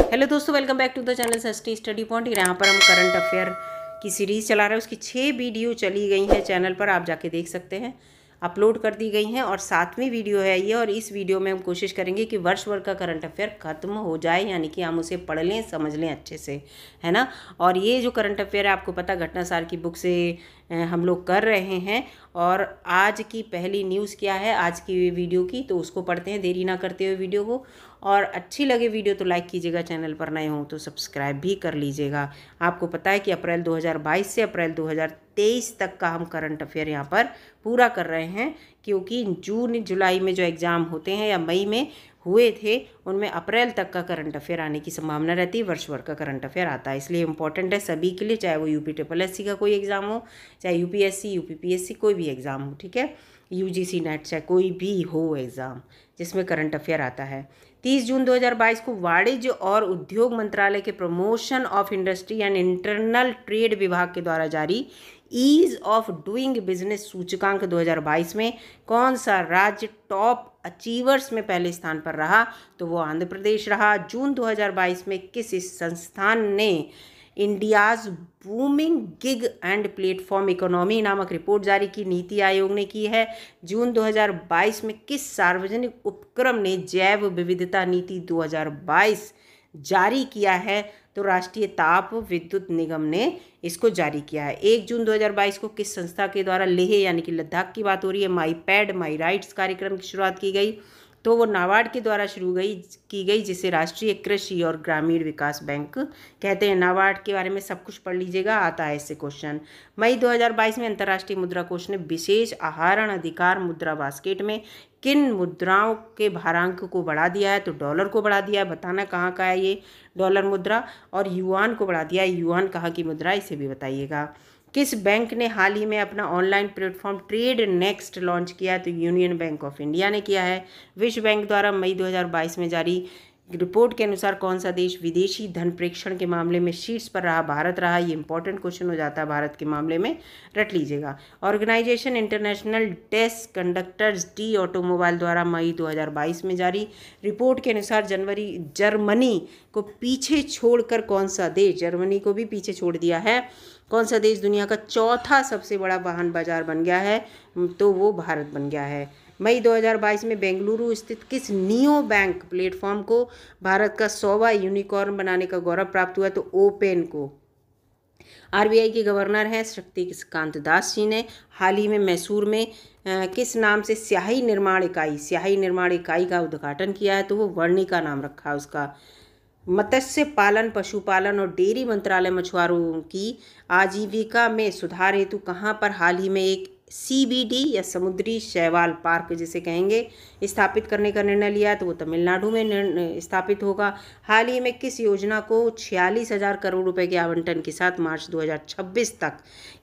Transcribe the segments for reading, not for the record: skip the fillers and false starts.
Hello दोस्तों, welcome back to the channel Sasti Study Point. यहाँ पर हम करंट अफेयर की सीरीज़ चला रहे हैं। उसकी 6 वीडियो चली गई हैं चैनल पर, आप जाके देख सकते हैं, अपलोड कर दी गई हैं और 7वीं वीडियो है ये। और इस वीडियो में हम कोशिश करेंगे कि वर्ष भर का करंट अफेयर ख़त्म हो जाए, यानी कि हम उसे पढ़ लें, समझ लें अच्छे से, है ना। और ये जो करंट अफेयर है, आपको पता घटनासार की बुक से हम लोग कर रहे हैं। और आज की पहली न्यूज़ क्या है आज की वीडियो की, तो उसको पढ़ते हैं देरी ना करते हुए वीडियो को। और अच्छी लगे वीडियो तो लाइक कीजिएगा, चैनल पर नए हों तो सब्सक्राइब भी कर लीजिएगा। आपको पता है कि अप्रैल 2022 से अप्रैल 2023 तक का हम करंट अफेयर यहाँ पर पूरा कर रहे हैं, क्योंकि जून जुलाई में जो एग्ज़ाम होते हैं या मई में हुए थे, उनमें अप्रैल तक का करंट अफेयर आने की संभावना रहती है। वर्ष भर का करंट अफेयर आता है, इसलिए इम्पॉर्टेंट है सभी के लिए, चाहे वो UPSSC का कोई एग्ज़ाम हो, चाहे UPSC UPPSC कोई भी एग्ज़ाम हो, ठीक है, UGC नेट, चाहे कोई भी हो एग्ज़ाम जिसमें करंट अफेयर आता है। 30 जून 2022 को वाणिज्य और उद्योग मंत्रालय के promotion of industry and internal trade विभाग के द्वारा जारी ईज ऑफ डूइंग बिजनेस सूचकांक 2022 में कौन सा राज्य टॉप अचीवर्स में पहले स्थान पर रहा, तो वो आंध्र प्रदेश रहा। जून 2022 में किस संस्थान ने India's booming gig and platform economy नामक रिपोर्ट जारी की, नीति आयोग ने की है। जून 2022 में किस सार्वजनिक उपक्रम ने जैव विविधता नीति 2022 जारी किया है, तो राष्ट्रीय ताप विद्युत निगम ने इसको जारी किया है। 1 जून 2022 को किस संस्था के द्वारा लेह यानी कि लद्दाख की बात हो रही है, माई पैड माई राइट्स कार्यक्रम की शुरुआत की गई, तो वो नाबार्ड के द्वारा शुरू की गई, जिसे राष्ट्रीय कृषि और ग्रामीण विकास बैंक कहते हैं। नाबार्ड के बारे में सब कुछ पढ़ लीजिएगा, आता है इससे क्वेश्चन। मई 2022 में अंतर्राष्ट्रीय मुद्रा कोष ने विशेष आहरण अधिकार मुद्रा बास्केट में किन मुद्राओं के भारांक को बढ़ा दिया है, तो डॉलर को बढ़ा दिया है। बताना कहाँ का है ये डॉलर मुद्रा, और युआन को बढ़ा दिया है। युआन कहाँ की मुद्रा, इसे भी बताइएगा। किस बैंक ने हाल ही में अपना online platform trade next launch किया है, तो यूनियन बैंक ऑफ इंडिया ने किया है। विश्व बैंक द्वारा मई 2022 में जारी रिपोर्ट के अनुसार कौन सा देश विदेशी धन प्रेषण के मामले में शीर्ष पर रहा, भारत रहा। ये इंपॉर्टेंट क्वेश्चन हो जाता है भारत के मामले में, रट लीजिएगा। Organisation international test conductors de automobile द्वारा मई 2022 में जारी रिपोर्ट के अनुसार जर्मनी को पीछे छोड़कर कौन सा देश, जर्मनी को भी पीछे छोड़ दिया है, कौन सा देश दुनिया का चौथा सबसे बड़ा वाहन बाजार बन गया है, तो वो भारत बन गया है। मई 2022 में बेंगलुरु स्थित किस नियो बैंक प्लेटफॉर्म को भारत का 100वां यूनिकॉर्न बनाने का गौरव प्राप्त हुआ, तो ओपेन को। RBI के गवर्नर हैं शक्तिकांत दास जी ने हाल ही में मैसूर में किस नाम से स्याही निर्माण इकाई का उद्घाटन किया है, तो वो वर्णिका नाम रखा है उसका। मत्स्य पालन, पशुपालन और डेयरी मंत्रालय मछुआरों की आजीविका में सुधार हेतु कहाँ पर हाल ही में एक CBD या समुद्री शैवाल पार्क जिसे कहेंगे स्थापित करने का निर्णय लिया है, तो वो तमिलनाडु में स्थापित होगा। हाल ही में किस योजना को 46,000 करोड़ रुपए के आवंटन के साथ मार्च 2026 तक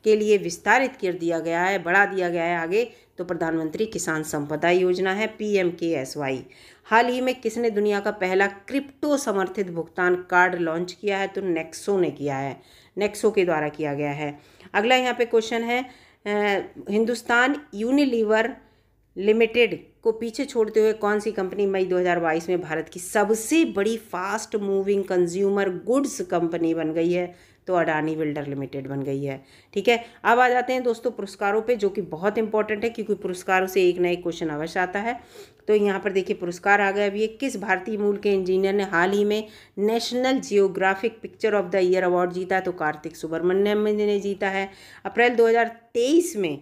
के लिए विस्तारित कर दिया गया है, बढ़ा दिया गया है आगे, तो प्रधानमंत्री किसान संपदा योजना है, PMKSY। हाल ही में किसने दुनिया का पहला क्रिप्टो समर्थित भुगतान कार्ड लॉन्च किया है, तो नेक्सो ने किया है, नेक्सो के द्वारा किया गया है। अगला यहाँ पे क्वेश्चन है, हिंदुस्तान यूनिलीवर लिमिटेड को पीछे छोड़ते हुए कौन सी कंपनी मई 2022 में भारत की सबसे बड़ी fast moving consumer goods company बन गई है, तो अडानी बिल्डर लिमिटेड बन गई है। ठीक है, अब आ जाते हैं दोस्तों पुरस्कारों पे, जो कि बहुत इंपॉर्टेंट है, क्योंकि पुरस्कारों से एक ना एक क्वेश्चन अवश्य आता है। तो यहाँ पर देखिए पुरस्कार आ गया। अभी ये किस भारतीय मूल के इंजीनियर ने हाल ही में national geographic picture of the year award जीता है, तो कार्तिक सुब्रमण्यम ने जीता है। अप्रैल 2023 में,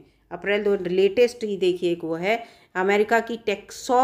लेटेस्ट ही देखिए एक वो है, अमेरिका की टेक्सास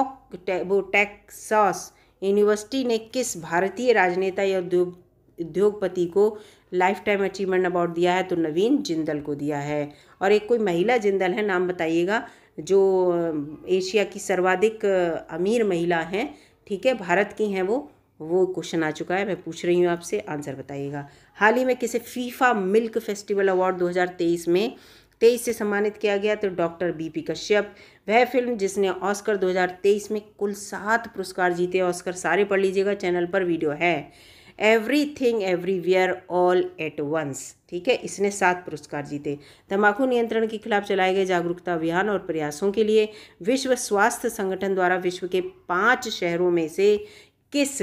यूनिवर्सिटी ने किस भारतीय राजनेता या उद्योगपति को लाइफ टाइम अचीवमेंट अवार्ड दिया है, तो नवीन जिंदल को दिया है। और एक कोई महिला जिंदल है, नाम बताइएगा, जो एशिया की सर्वाधिक अमीर महिला हैं, ठीक है, भारत की हैं वो क्वेश्चन आ चुका है, मैं पूछ रही हूँ आपसे, आंसर बताइएगा। हाल ही में किसे फीफा मिल्क फेस्टिवल अवार्ड 2023 से सम्मानित किया गया, तो डॉक्टर BP कश्यप। वह फिल्म जिसने ऑस्कर 2023 में कुल 7 पुरस्कार जीते, ऑस्कर सारे पढ़ लीजिएगा, चैनल पर वीडियो है, Everything Everywhere All at Once, ठीक है, इसने 7 पुरस्कार जीते। तंबाकू नियंत्रण के खिलाफ चलाए गए जागरूकता अभियान और प्रयासों के लिए विश्व स्वास्थ्य संगठन द्वारा विश्व के 5 शहरों में से किस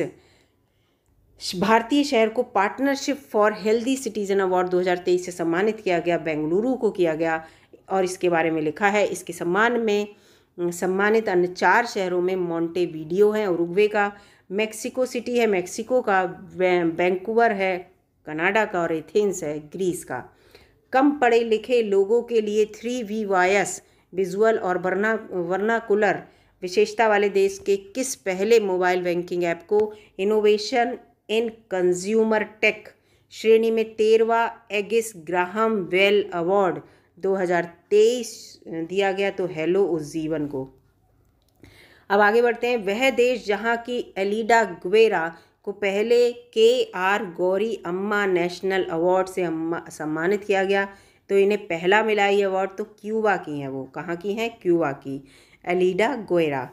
भारतीय शहर को partnership for healthy citizen award 2023 से सम्मानित किया गया, बेंगलुरु को किया गया। और इसके बारे में लिखा है, इसके सम्मान में सम्मानित अन्य 4 शहरों में मोंटेवीडियो है उरुग्वे का, मेक्सिको सिटी है मेक्सिको का, वैंकूवर है कनाडा का और एथेंस है ग्रीस का। कम पढ़े लिखे लोगों के लिए 3VYS विजुअल और वर्नाकुलर विशेषता वाले देश के किस पहले मोबाइल बैंकिंग ऐप को इनोवेशन इन कंज्यूमर टेक श्रेणी में 13वां एगिस ग्राहम बेल अवार्ड 2023 दिया गया? तो हेलो उस जीवन को। अब आगे बढ़ते हैं। वह देश जहां की एलिडा गुवेरा को पहले KR गौरी अम्मा नेशनल अवार्ड से सम्मानित किया गया, तो इन्हें पहला मिला ये अवार्ड, तो क्यूबा की हैं। वो कहाँ की हैं? क्यूबा की एलिडा गुवेरा।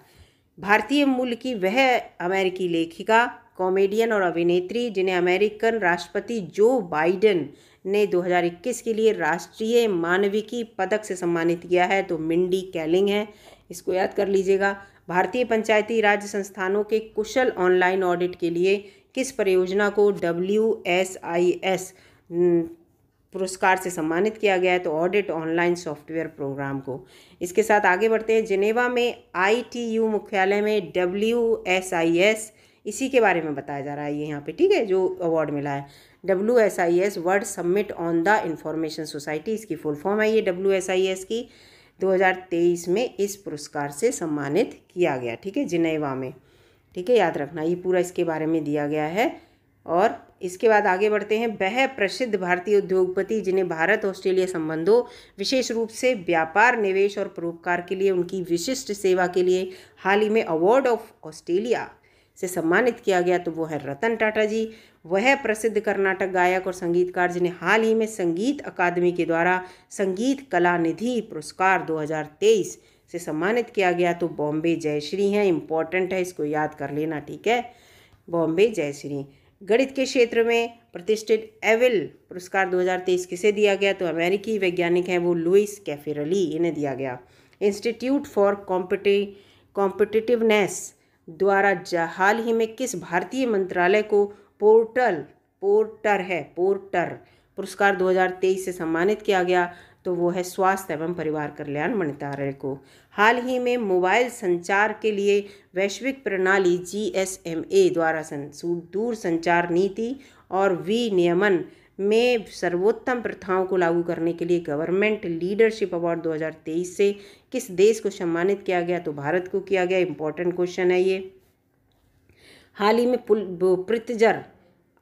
भारतीय मूल की वह अमेरिकी लेखिका, कॉमेडियन और अभिनेत्री जिन्हें अमेरिकन राष्ट्रपति जो बाइडेन ने 2021 के लिए राष्ट्रीय मानविकी पदक से सम्मानित किया है, तो मिंडी कैलिंग है। इसको याद कर लीजिएगा। भारतीय पंचायती राज संस्थानों के कुशल ऑनलाइन ऑडिट के लिए किस परियोजना को WSIS पुरस्कार से सम्मानित किया गया है? तो ऑडिट ऑनलाइन सॉफ्टवेयर प्रोग्राम को। इसके साथ आगे बढ़ते हैं। जिनेवा में ITU मुख्यालय में WSIS, इसी के बारे में बताया जा रहा है ये यहाँ पे, ठीक है, जो अवार्ड मिला है। WSIS world summit on the information society, इसकी फुल फॉर्म है ये WSIS की। 2023 में इस पुरस्कार से सम्मानित किया गया, ठीक है, जिनेवा में, ठीक है, याद रखना ये पूरा इसके बारे में दिया गया है। और इसके बाद आगे बढ़ते हैं। वह प्रसिद्ध भारतीय उद्योगपति जिन्हें भारत ऑस्ट्रेलिया संबंधों, विशेष रूप से व्यापार, निवेश और परोपकार के लिए उनकी विशिष्ट सेवा के लिए हाल ही में अवार्ड ऑफ ऑस्ट्रेलिया से सम्मानित किया गया, तो वो है रतन टाटा जी। वह प्रसिद्ध कर्नाटक गायक और संगीतकार जिन्हें हाल ही में संगीत अकादमी के द्वारा संगीत कला निधि पुरस्कार 2023 से सम्मानित किया गया, तो बॉम्बे जयश्री हैं। इंपॉर्टेंट है, इसको याद कर लेना, ठीक है, बॉम्बे जयश्री। गणित के क्षेत्र में प्रतिष्ठित एविल पुरस्कार 2023 किसे दिया गया? तो अमेरिकी वैज्ञानिक हैं वो लुइस कैफेरली, इन्हें दिया गया। इंस्टीट्यूट फॉर कॉम्पिटिटिवनेस द्वारा हाल ही में किस भारतीय मंत्रालय को पोर्टर पुरस्कार 2023 से सम्मानित किया गया? तो वो है स्वास्थ्य एवं परिवार कल्याण मंत्रालय को। हाल ही में मोबाइल संचार के लिए वैश्विक प्रणाली GSMA द्वारा दूर संचार नीति और विनियमन में सर्वोत्तम प्रथाओं को लागू करने के लिए गवर्नमेंट लीडरशिप अवार्ड 2023 से किस देश को सम्मानित किया गया? तो भारत को किया गया। इंपॉर्टेंट क्वेश्चन है ये। हाल ही में प्रित्जर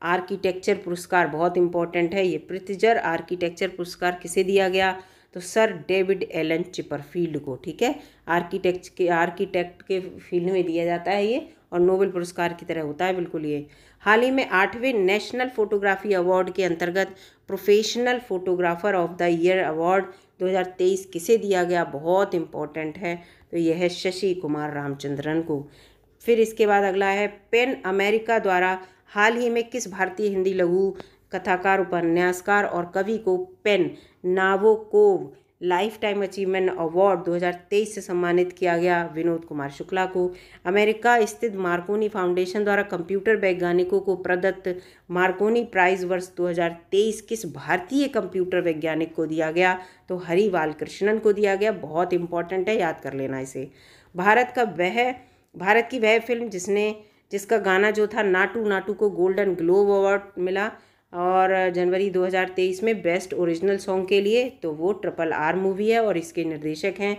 आर्किटेक्चर पुरस्कार, बहुत इंपॉर्टेंट है ये, प्रित्जर आर्किटेक्चर पुरस्कार किसे दिया गया? तो सर डेविड एलन चिपरफील्ड को, ठीक है, आर्किटेक्ट के फील्ड में दिया जाता है ये, और नोबेल पुरस्कार की तरह होता है बिल्कुल ये। हाल ही में 8वें नेशनल फोटोग्राफी अवार्ड के अंतर्गत professional photographer of the year award 2023 किसे दिया गया? बहुत इंपॉर्टेंट है, तो यह है शशि कुमार रामचंद्रन को। फिर इसके बाद अगला है, पेन अमेरिका द्वारा हाल ही में किस भारतीय हिंदी लघु कथाकार, उपन्यासकार और कवि को PEN Nabokov lifetime achievement award 2023 से सम्मानित किया गया? विनोद कुमार शुक्ला को। अमेरिका स्थित मार्कोनी फाउंडेशन द्वारा कंप्यूटर वैज्ञानिकों को प्रदत्त मार्कोनी प्राइज वर्ष 2023 किस भारतीय कंप्यूटर वैज्ञानिक को दिया गया? तो हरिवाल कृष्णन को दिया गया। बहुत इंपॉर्टेंट है, याद कर लेना इसे। भारत की वह फिल्म जिसका गाना जो था नाटू नाटू को गोल्डन ग्लोब अवार्ड मिला, और जनवरी 2023 में बेस्ट ओरिजिनल सॉन्ग के लिए, तो वो RRR मूवी है और इसके निर्देशक हैं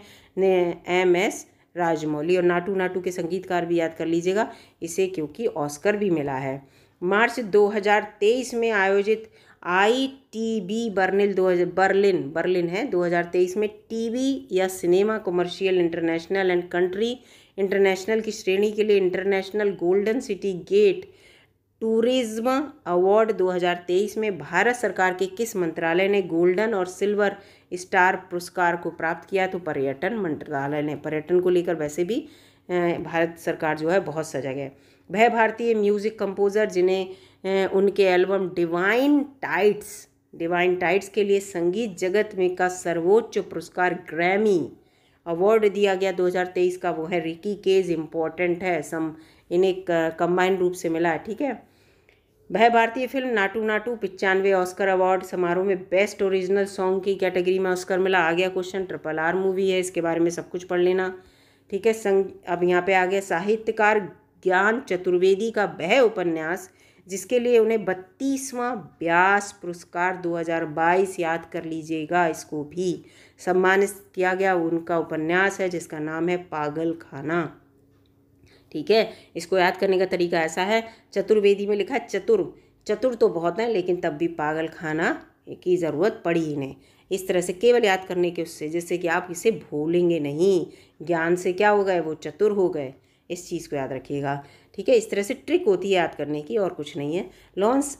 MS राजमौली। और नाटू नाटू के संगीतकार भी याद कर लीजिएगा इसे, क्योंकि ऑस्कर भी मिला है। मार्च 2023 में आयोजित ITB बर्लिन है 2023 में टीवी या cinema commercial international and country international की श्रेणी के लिए International Golden City Gate Tourism Award 2023 में भारत सरकार के किस मंत्रालय ने गोल्डन और सिल्वर स्टार पुरस्कार को प्राप्त किया? तो पर्यटन मंत्रालय ने। पर्यटन को लेकर वैसे भी भारत सरकार जो है बहुत सजग है। वह भारतीय म्यूजिक कंपोजर जिन्हें उनके एल्बम डिवाइन टाइट्स के लिए संगीत जगत में का सर्वोच्च पुरस्कार ग्रैमी अवार्ड दिया गया 2023 का, वो है रिकी केज। इम्पॉर्टेंट है, इन्हें कंबाइन रूप से मिला है, ठीक है। वह भारतीय film Naatu Naatu 95 Oscar award समारोह में बेस्ट ओरिजिनल सॉन्ग की कैटेगरी में ऑस्कर मिला। आ गया क्वेश्चन, RRR मूवी है, इसके बारे में सब कुछ पढ़ लेना, ठीक है। अब यहाँ पे आ गया साहित्यकार ज्ञान चतुर्वेदी का वह उपन्यास जिसके लिए उन्हें 32वां व्यास पुरस्कार 2022, याद कर लीजिएगा, इसको भी सम्मानित किया गया। उनका उपन्यास है जिसका नाम है पागल खाना, ठीक है। इसको याद करने का तरीका ऐसा है, चतुर्वेदी में लिखा है चतुर, चतुर तो बहुत है लेकिन तब भी पागल खाना की ज़रूरत पड़ी इन्हें। इस तरह से केवल याद करने के उससे, जैसे कि आप इसे भूलेंगे नहीं, ज्ञान से क्या हो गए, वो चतुर हो गए, इस चीज़ को याद रखिएगा, ठीक है। इस तरह से ट्रिक होती है याद करने की, और कुछ नहीं है। लॉस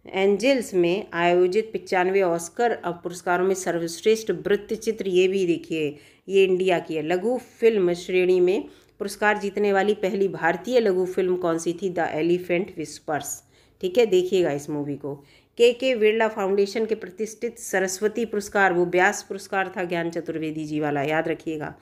एंजल्स में आयोजित 95 ऑस्कर पुरस्कारों में सर्वश्रेष्ठ वृत्त चित्र, ये भी देखिए, ये इंडिया की है। लघु फिल्म श्रेणी में पुरस्कार जीतने वाली पहली भारतीय लघु फिल्म कौन सी थी? द एलिफेंट विस्पर्स, ठीक है, देखिएगा इस मूवी को। के बिरला फाउंडेशन के प्रतिष्ठित सरस्वती पुरस्कार, वो व्यास पुरस्कार था ज्ञान चतुर्वेदी जी वाला, याद रखिएगा,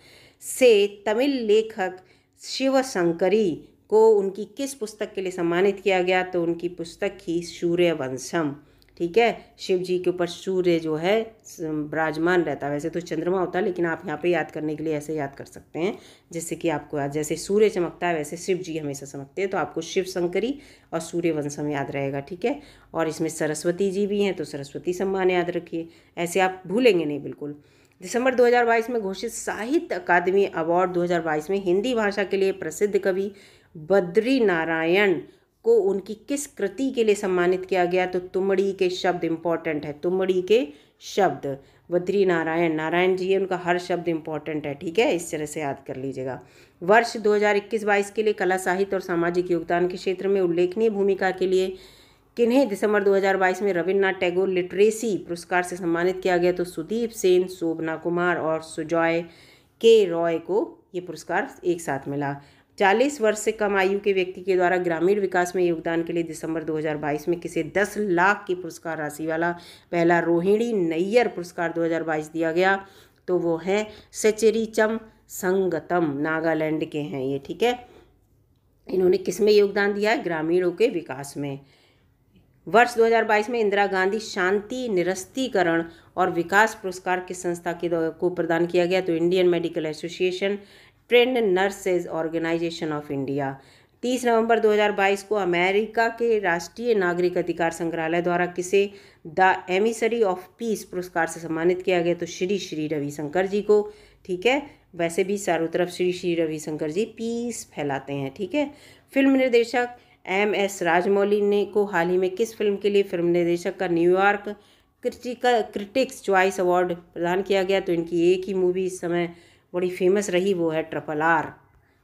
से तमिल लेखक शिव शंकरी को उनकी किस पुस्तक के लिए सम्मानित किया गया? तो उनकी पुस्तक थी सूर्यवंशम, ठीक है। शिव जी के ऊपर सूर्य जो है विराजमान रहता है, वैसे तो चंद्रमा होता है, लेकिन आप यहाँ पे याद करने के लिए ऐसे याद कर सकते हैं जिससे कि आपको याद, जैसे सूर्य चमकता है वैसे शिव जी हमेशा चमकते हैं, तो आपको शिव शंकरी और सूर्यवंशम याद रहेगा, ठीक है। और इसमें सरस्वती जी भी हैं तो सरस्वती सम्मान याद रखिए, ऐसे आप भूलेंगे नहीं बिल्कुल। दिसंबर 2022 में घोषित साहित्य अकादमी अवार्ड 2022 में हिंदी भाषा के लिए प्रसिद्ध कवि बद्री नारायण को उनकी किस कृति के लिए सम्मानित किया गया? तो तुमड़ी के शब्द इम्पॉर्टेंट है, तुमड़ी के शब्द, बद्री नारायण जी है, उनका हर शब्द इम्पॉर्टेंट है, ठीक है, इस तरह से याद कर लीजिएगा। वर्ष 2021-22 के लिए कला साहित्य और सामाजिक योगदान के क्षेत्र में उल्लेखनीय भूमिका के लिए किन्हें दिसंबर 2022 में रविन्द्रनाथ टैगोर लिटरेसी पुरस्कार से सम्मानित किया गया? तो सुदीप सेन, शोभना कुमार और सुजॉय के रॉय को ये पुरस्कार एक साथ मिला। 40 वर्ष से कम आयु के व्यक्ति के द्वारा ग्रामीण विकास में योगदान के लिए दिसंबर 2022 में किसे 10 लाख की पुरस्कार राशि वाला पहला रोहिणी नैयर पुरस्कार 2022 दिया गया? तो वो है सचेरीचम संगतम, नागालैंड के हैं ये, ठीक है। इन्होंने किस में योगदान दिया है? ग्रामीणों के विकास में। वर्ष 2022 में इंदिरा गांधी शांति निरस्तीकरण और विकास पुरस्कार किस संस्था को प्रदान किया गया? तो Indian Medical Association, Trained Nurses Organisation of India. 30 नवंबर 2022 को अमेरिका के राष्ट्रीय नागरिक अधिकार संग्रहालय द्वारा किसे द एमिसरी ऑफ पीस पुरस्कार से सम्मानित किया गया? तो श्री श्री रविशंकर जी को, ठीक है। वैसे भी चारों तरफ श्री श्री रविशंकर जी पीस फैलाते हैं, ठीक है। फिल्म निर्देशक MS राजमौली ने को हाल ही में किस फिल्म के लिए फिल्म निर्देशक का न्यूयॉर्क क्रिटिक्स चॉइस अवार्ड प्रदान किया गया? तो इनकी एक ही मूवी इस समय बड़ी फेमस रही, वो है RRR,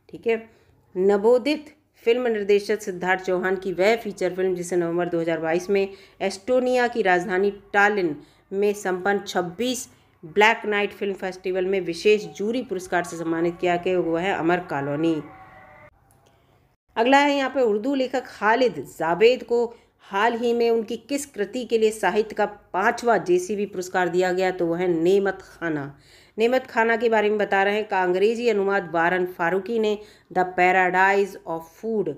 ठीक है। नवोदित फिल्म निर्देशक सिद्धार्थ चौहान की वह फीचर फिल्म जिसे नवंबर 2022 में एस्टोनिया की राजधानी टालिन में संपन्न 26 ब्लैक नाइट फिल्म फेस्टिवल में विशेष जूरी पुरस्कार से सम्मानित किया गया, वो है अमर कॉलोनी। अगला है यहाँ पे उर्दू लेखक खालिद जावेद को हाल ही में उनकी किस कृति के लिए साहित्य का 5वां JCB पुरस्कार दिया गया? तो वह है नेमत खाना। नेमत खाना के बारे में बता रहे हैं का अंग्रेजी अनुवाद बारन फारूकी ने द पैराडाइज ऑफ फूड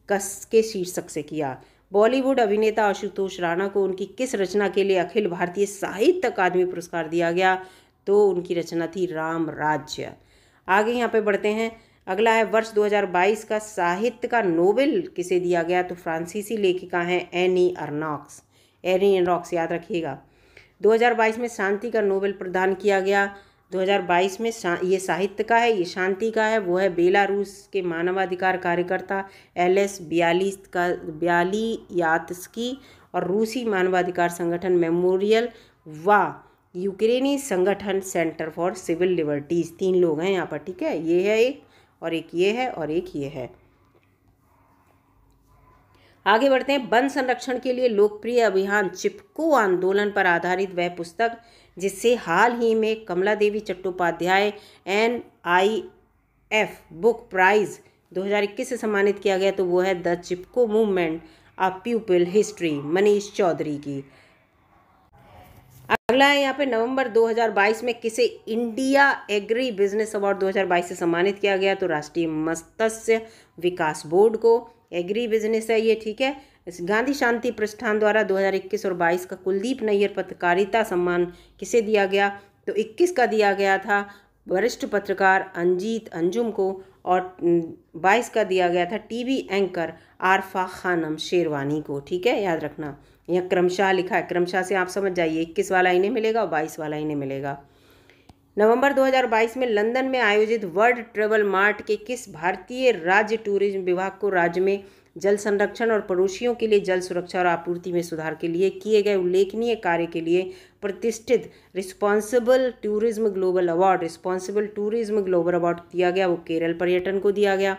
के शीर्षक से किया। बॉलीवुड अभिनेता आशुतोष राणा को उनकी किस रचना के लिए अखिल भारतीय साहित्य अकादमी पुरस्कार दिया गया? तो उनकी रचना थी राम राज्य। आगे यहाँ पे बढ़ते हैं। अगला है वर्ष 2022 का साहित्य का नोबेल किसे दिया गया? तो फ्रांसीसी लेखिका हैं एनी अर्नॉक्स, याद रखिएगा। 2022 में शांति का नोबेल प्रदान किया गया। 2022 में ये साहित्य का है, ये शांति का है, वो है बेलारूस के मानवाधिकार कार्यकर्ता LS ब्यालियात्स्की और रूसी मानवाधिकार संगठन मेमोरियल व यूक्रेनी संगठन सेंटर फॉर सिविल लिबर्टीज़। 3 लोग हैं यहाँ पर, ठीक है। ये है एक, और एक ये है, और एक ये है। आगे बढ़ते हैं। वन संरक्षण के लिए लोकप्रिय अभियान चिपको आंदोलन पर आधारित वह पुस्तक जिससे हाल ही में Kamala Devi Chattopadhyay NIF Book Prize 2021 से सम्मानित किया गया, तो वो है The Chipko Movement A People History, Manish Chaudhary की। अगला है यहाँ पे नवंबर 2022 में किसे इंडिया एग्री बिजनेस अवार्ड 2022 से सम्मानित किया गया? तो राष्ट्रीय मत्स्य विकास बोर्ड को। एग्री बिजनेस है ये, ठीक है। गांधी शांति प्रतिष्ठान द्वारा 2021 और 22 का कुलदीप नैयर पत्रकारिता सम्मान किसे दिया गया? तो 21 का दिया गया था वरिष्ठ पत्रकार अंजीत अंजुम को, और 22 का दिया गया था टीवी एंकर आरफा खानम शेरवानी को। ठीक है, याद रखना, यहाँ क्रमशः लिखा है, क्रमशः से आप समझ जाइए, 21 वाला इन्हें मिलेगा और 22 वाला इन्हें मिलेगा। नवंबर 2022 में लंदन में आयोजित वर्ल्ड ट्रेवल मार्ट के किस भारतीय राज्य टूरिज्म विभाग को राज्य में जल संरक्षण और पड़ोसियों के लिए जल सुरक्षा और आपूर्ति में सुधार के लिए किए गए उल्लेखनीय कार्य के लिए प्रतिष्ठित रिस्पॉन्सिबल टूरिज्म ग्लोबल अवार्ड दिया गया? वो केरल पर्यटन को दिया गया।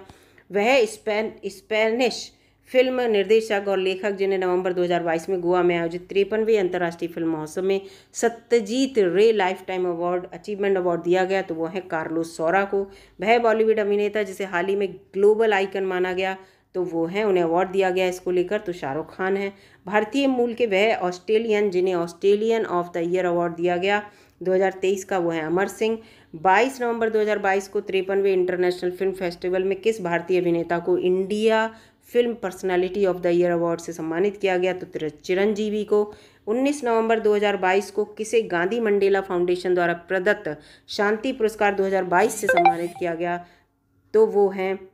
वह स्पेनिश फिल्म निर्देशक और लेखक जिन्हें नवंबर 2022 में गोवा में आयोजित 53वें अंतर्राष्ट्रीय फिल्म महोत्सव में सत्यजीत रे लाइफ टाइम अचीवमेंट अवार्ड दिया गया, तो वो है कार्लोस सौरा को। वह बॉलीवुड अभिनेता जिसे हाल ही में ग्लोबल आइकन माना गया, तो वो हैं, उन्हें अवार्ड दिया गया इसको लेकर, तो शाहरुख खान है। भारतीय मूल के वह ऑस्ट्रेलियन जिन्हें Australian of the year award दिया गया 2023 का, वो है अमर सिंह। 22 नवंबर 2022 को 53वें इंटरनेशनल फिल्म फेस्टिवल में किस भारतीय अभिनेता को India film personality of the year award से सम्मानित किया गया? तो चिरंजीवी को। 19 नवंबर 2022 को किसे गांधी मंडेला फाउंडेशन द्वारा प्रदत्त शांति पुरस्कार 2022 से सम्मानित किया गया? तो वो हैं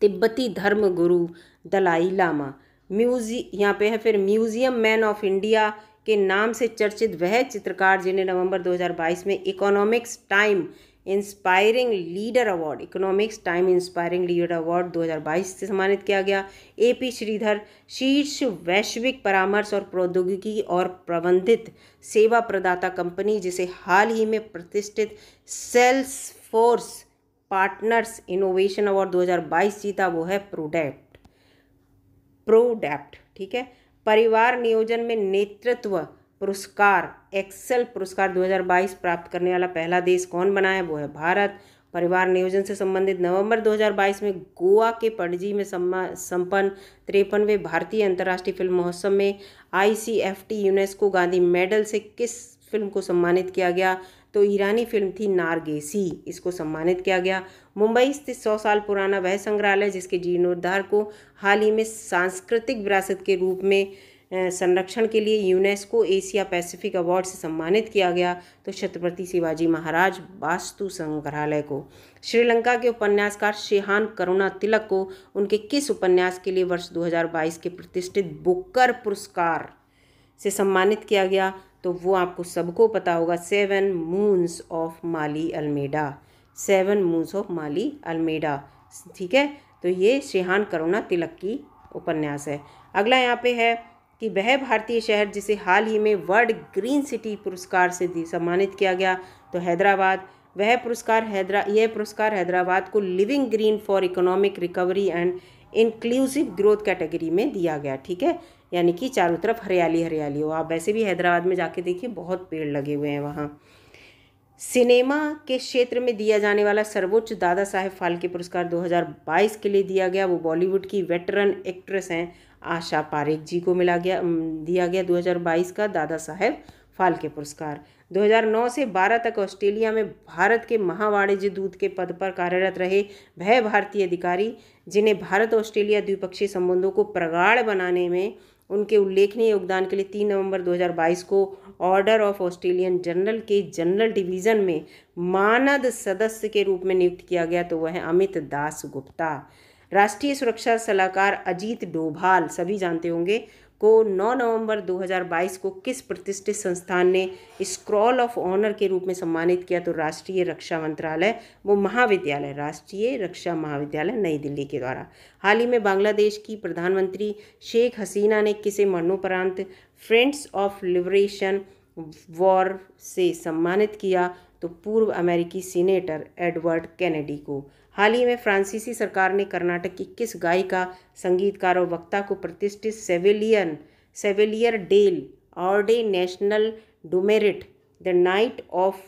तिब्बती धर्म गुरु दलाई लामा। यहाँ पे है फिर म्यूजियम मैन ऑफ इंडिया के नाम से चर्चित वह चित्रकार जिन्हें नवंबर 2022 में economics time inspiring leader award 2022 से सम्मानित किया गया। AP श्रीधर शीर्ष वैश्विक परामर्श और प्रौद्योगिकी और प्रबंधित सेवा प्रदाता कंपनी जिसे हाल ही में प्रतिष्ठित सेल्सफोर्स पार्टनर्स इनोवेशन अवार्ड 2022 जीता, वो है प्रोडैप्ट। ठीक है, परिवार नियोजन में नेतृत्व पुरस्कार एक्सेल पुरस्कार 2022 प्राप्त करने वाला पहला देश कौन बना है? वो है भारत। परिवार नियोजन से संबंधित नवंबर 2022 में गोवा के पणजी में संपन्न 53वें भारतीय अंतर्राष्ट्रीय फिल्म महोत्सव में ICFT यूनेस्को गांधी मेडल से किस फिल्म को सम्मानित किया गया? तो ईरानी फिल्म थी नारगेसी, इसको सम्मानित किया गया। मुंबई स्थित 100 साल पुराना वह संग्रहालय जिसके जीर्णोद्धार को हाल ही में सांस्कृतिक विरासत के रूप में संरक्षण के लिए यूनेस्को एशिया पैसिफिक अवार्ड से सम्मानित किया गया, तो छत्रपति शिवाजी महाराज वास्तु संग्रहालय को। श्रीलंका के उपन्यासकार शेहान करुणा तिलक को उनके किस उपन्यास के लिए वर्ष 2022 के प्रतिष्ठित बुकर पुरस्कार से सम्मानित किया गया? तो वो आपको सबको पता होगा, 7 मून्स ऑफ माली अल्मेडा। ठीक है, तो ये शेहान करुणा तिलक की उपन्यास है। अगला यहाँ पे है कि वह भारतीय शहर जिसे हाल ही में वर्ल्ड ग्रीन सिटी पुरस्कार से सम्मानित किया गया, तो हैदराबाद। यह पुरस्कार हैदराबाद को living green for economic recovery and inclusive growth category में दिया गया। ठीक है, यानी कि चारों तरफ हरियाली हरियाली हो। आप वैसे भी हैदराबाद में जाके देखिए, बहुत पेड़ लगे हुए हैं वहाँ। सिनेमा के क्षेत्र में दिया जाने वाला सर्वोच्च दादा साहेब फाल्के पुरस्कार 2022 के लिए दिया गया, वो बॉलीवुड की वेटरन एक्ट्रेस हैं आशा पारेख जी को दिया गया 2022 का दादा साहेब फाल्के पुरस्कार। 2009 से 12 तक ऑस्ट्रेलिया में भारत के महावाणिज्य दूत के पद पर कार्यरत रहे वह भारतीय अधिकारी जिन्हें भारत ऑस्ट्रेलिया द्विपक्षीय संबंधों को प्रगाढ़ बनाने में उनके उल्लेखनीय योगदान के लिए 3 नवंबर 2022 को ऑर्डर ऑफ ऑस्ट्रेलियन जनरल के जनरल डिवीज़न में मानद सदस्य के रूप में नियुक्त किया गया, तो वह है अमित दास गुप्ता। राष्ट्रीय सुरक्षा सलाहकार अजीत डोभाल सभी जानते होंगे को 9 नवंबर 2022 को किस प्रतिष्ठित संस्थान ने स्क्रॉल ऑफ ऑनर के रूप में सम्मानित किया? तो राष्ट्रीय रक्षा मंत्रालय, वो महाविद्यालय राष्ट्रीय रक्षा महाविद्यालय नई दिल्ली के द्वारा। हाल ही में बांग्लादेश की प्रधानमंत्री शेख हसीना ने किसे मरणोपरांत फ्रेंड्स ऑफ लिबरेशन वॉर से सम्मानित किया? तो पूर्व अमेरिकी सीनेटर एडवर्ड केनेडी को। हाल ही में फ्रांसीसी सरकार ने कर्नाटक की किस गायिका, संगीतकार और वक्ता को प्रतिष्ठित Chevalier de l' Ordre National du Merite the knight of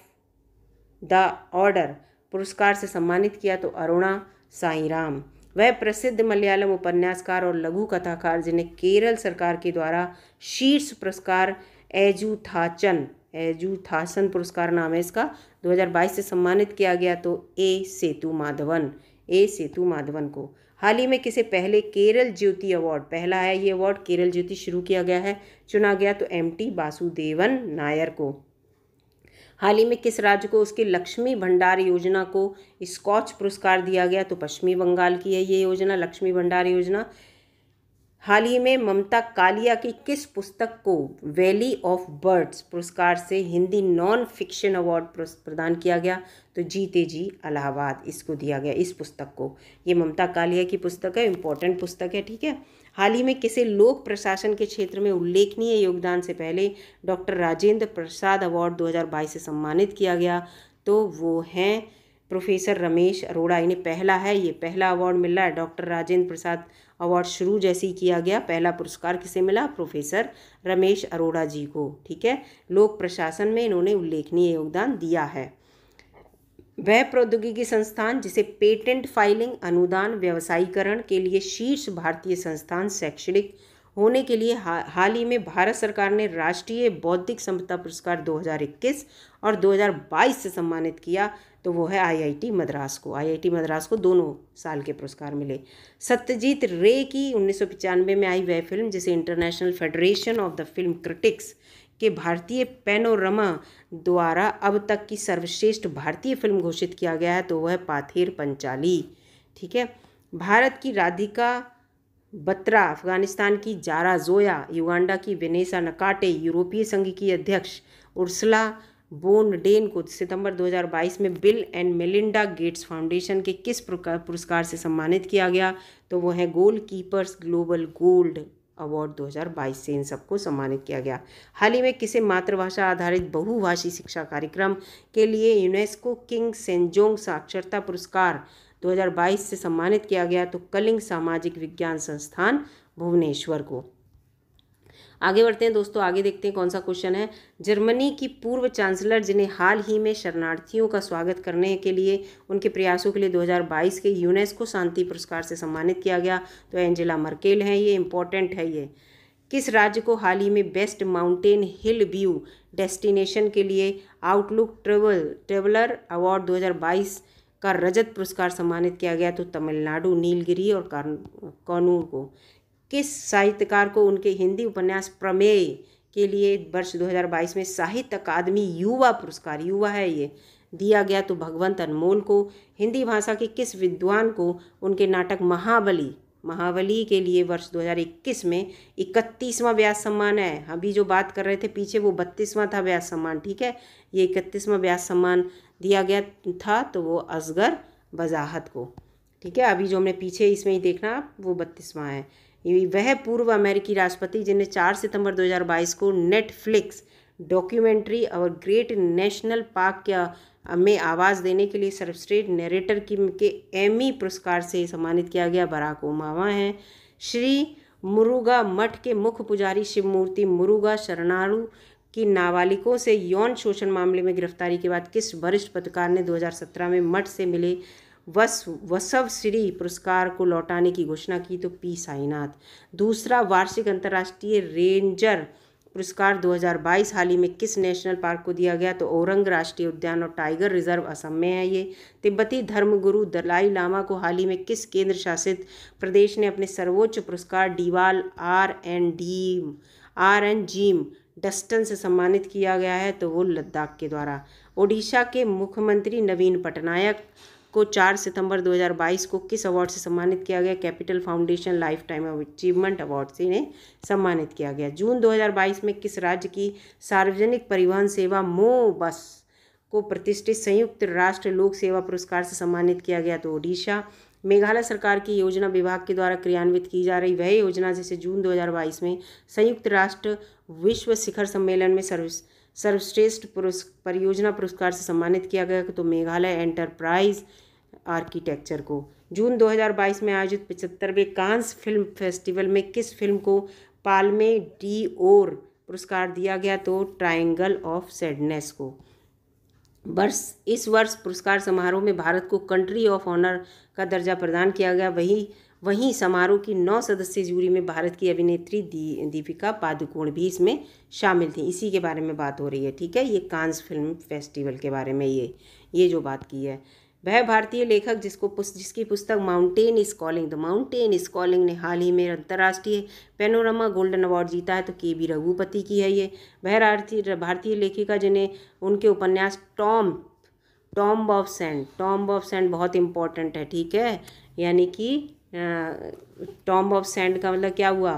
the order पुरस्कार से सम्मानित किया? तो अरुणा साईराम। वह प्रसिद्ध मलयालम उपन्यासकार और लघु कथाकार जिन्हें केरल सरकार के द्वारा शीर्ष पुरस्कार एजूथासन पुरस्कार नाम है इसका 2022 से सम्मानित किया गया, तो ए सेतु माधवन को। हाल ही में किसे पहले केरल ज्योति अवार्ड, पहला है ये अवार्ड, केरल ज्योति शुरू किया गया है, चुना गया, तो एमटी वासुदेवन नायर को। हाल ही में किस राज्य को उसके लक्ष्मी भंडार योजना को स्कॉच पुरस्कार दिया गया, तो पश्चिमी बंगाल की है ये योजना, लक्ष्मी भंडार योजना। हाल ही में ममता कालिया की किस पुस्तक को वैली ऑफ बर्ड्स पुरस्कार से हिंदी नॉन फिक्शन अवार्ड प्रदान किया गया, तो जीते जी इलाहाबाद इसको दिया गया, इस पुस्तक को। ये ममता कालिया की पुस्तक है, इम्पोर्टेंट पुस्तक है, ठीक है। हाल ही में किसे लोक प्रशासन के क्षेत्र में उल्लेखनीय योगदान से पहले डॉक्टर राजेंद्र प्रसाद अवार्ड 2022 से सम्मानित किया गया, तो वो हैं प्रोफेसर रमेश अरोड़ा। इन्हें पहला है, ये पहला अवार्ड मिल रहा है, डॉक्टर राजेंद्र प्रसाद अवार्ड शुरू जैसे ही किया गया, पहला पुरस्कार किसे मिला, प्रोफेसर रमेश अरोड़ा जी को, ठीक है। लोक प्रशासन में इन्होंने उल्लेखनीय योगदान दिया है। वह प्रौद्योगिकी संस्थान जिसे पेटेंट फाइलिंग, अनुदान, व्यवसायीकरण के लिए शीर्ष भारतीय संस्थान शैक्षणिक होने के लिए हाल ही में भारत सरकार ने राष्ट्रीय बौद्धिक संपदा पुरस्कार 2021 और 2022 से सम्मानित किया, तो वो है आईआईटी मद्रास को। आईआईटी मद्रास को दोनों साल के पुरस्कार मिले। सत्यजीत रे की 1995 में आई वह फिल्म जिसे international federation of the film critics के भारतीय पैनोरमा द्वारा अब तक की सर्वश्रेष्ठ भारतीय फिल्म घोषित किया गया है, तो वह है पाथेर पंचाली, ठीक है। भारत की राधिका बत्रा, अफगानिस्तान की जारा जोया, युगांडा की वेनेसा नकाटे, यूरोपीय संघ की अध्यक्ष उर्सुला बोन डेन को सितंबर 2022 में bill and Melinda Gates foundation के किस पुरस्कार से सम्मानित किया गया, तो वो है गोल कीपर्स ग्लोबल गोल्ड अवार्ड 2022 से इन सबको सम्मानित किया गया। हाल ही में किसे मातृभाषा आधारित बहुभाषी शिक्षा कार्यक्रम के लिए यूनेस्को किंग सेंजोंग साक्षरता पुरस्कार 2022 से सम्मानित किया गया, तो कलिंग सामाजिक विज्ञान संस्थान भुवनेश्वर को। आगे बढ़ते हैं दोस्तों, आगे देखते हैं कौन सा क्वेश्चन है। जर्मनी की पूर्व चांसलर जिन्हें हाल ही में शरणार्थियों का स्वागत करने के लिए उनके प्रयासों के लिए 2022 के यूनेस्को शांति पुरस्कार से सम्मानित किया गया, तो एंजेला मर्केल हैं, ये इम्पोर्टेंट है। ये किस राज्य को हाल ही में बेस्ट माउंटेन हिल व्यू डेस्टिनेशन के लिए आउटलुक ट्रेवलर अवार्ड 2022 का रजत पुरस्कार सम्मानित किया गया, तो तमिलनाडु, नीलगिरी और कन्नूर को। किस साहित्यकार को उनके हिंदी उपन्यास प्रमेय के लिए वर्ष 2022 में साहित्य अकादमी युवा पुरस्कार, युवा है ये, दिया गया, तो भगवंत अनमोल को। हिंदी भाषा के किस विद्वान को उनके नाटक महाबली के लिए वर्ष 2021 में 31वां व्यास सम्मान है। अभी जो बात कर रहे थे पीछे वो 32वां था व्यास सम्मान, ठीक है, ये 31वां व्यास सम्मान दिया गया था, तो वो असगर वजाहत को, ठीक है। अभी जो हमने पीछे इसमें ही देखना वो 32वां है। वह पूर्व अमेरिकी राष्ट्रपति जिन्हें 4 सितंबर 2022 को नेटफ्लिक्स डॉक्यूमेंट्री और ग्रेट नेशनल पार्क में आवाज़ देने के लिए सर्वश्रेष्ठ नरेटर के एमी पुरस्कार से सम्मानित किया गया, बराक ओबामा हैं। श्री मुरुगा मठ के मुख्य पुजारी शिवमूर्ति मुरुगा शरणारू की नाबालिगों से यौन शोषण मामले में गिरफ्तारी के बाद किस वरिष्ठ पत्रकार ने 2017 में मठ से मिले वसवश्री पुरस्कार को लौटाने की घोषणा की, तो पी साईनाथ। दूसरा वार्षिक अंतर्राष्ट्रीय रेंजर पुरस्कार 2022 हाल ही में किस नेशनल पार्क को दिया गया, तो औरंग राष्ट्रीय उद्यान और टाइगर रिजर्व असम में है ये। तिब्बती धर्मगुरु दलाई लामा को हाल ही में किस केंद्र शासित प्रदेश ने अपने सर्वोच्च पुरस्कार डीवाल आर एन जीम डस्टन से सम्मानित किया गया है, तो वो लद्दाख के द्वारा। ओडिशा के मुख्यमंत्री नवीन पटनायक को 4 सितंबर 2022 को किस अवार्ड से सम्मानित किया गया, capital foundation life time achievement award से इन्हें सम्मानित किया गया। जून 2022 में किस राज्य की सार्वजनिक परिवहन सेवा मो बस को प्रतिष्ठित संयुक्त राष्ट्र लोक सेवा पुरस्कार से सम्मानित किया गया, तो ओडिशा। मेघालय सरकार की योजना विभाग के द्वारा क्रियान्वित की जा रही वह योजना जिसे जून 2022 में संयुक्त राष्ट्र विश्व शिखर सम्मेलन में सर्वश्रेष्ठ परियोजना पुरस्कार से सम्मानित किया गया, तो मेघालय एंटरप्राइज आर्किटेक्चर को। जून 2022 में आयोजित 75वें कांस फिल्म फेस्टिवल में किस फिल्म को पाल्मे डी ओर पुरस्कार दिया गया, तो ट्रायंगल ऑफ सैडनेस को। इस वर्ष पुरस्कार समारोह में भारत को कंट्री ऑफ ऑनर का दर्जा प्रदान किया गया। वहीं समारोह की 9 सदस्यीय जूरी में भारत की अभिनेत्री दीपिका पादुकोण भी इसमें शामिल थी। इसी के बारे में बात हो रही है, ठीक है, ये कांस फिल्म फेस्टिवल के बारे में ये जो बात की है। वह भारतीय लेखक जिसकी पुस्तक mountain is calling, the mountain is calling ने हाल ही में अंतर्राष्ट्रीय पैनोरमा गोल्डन अवार्ड जीता है, तो के.बी. रघुपति की है ये। वह भारतीय लेखिका जिन्हें उनके उपन्यास टॉम्ब ऑफ सैंड बहुत इम्पॉर्टेंट है, ठीक है, यानी कि टॉम्ब ऑफ सैंड का मतलब क्या हुआ,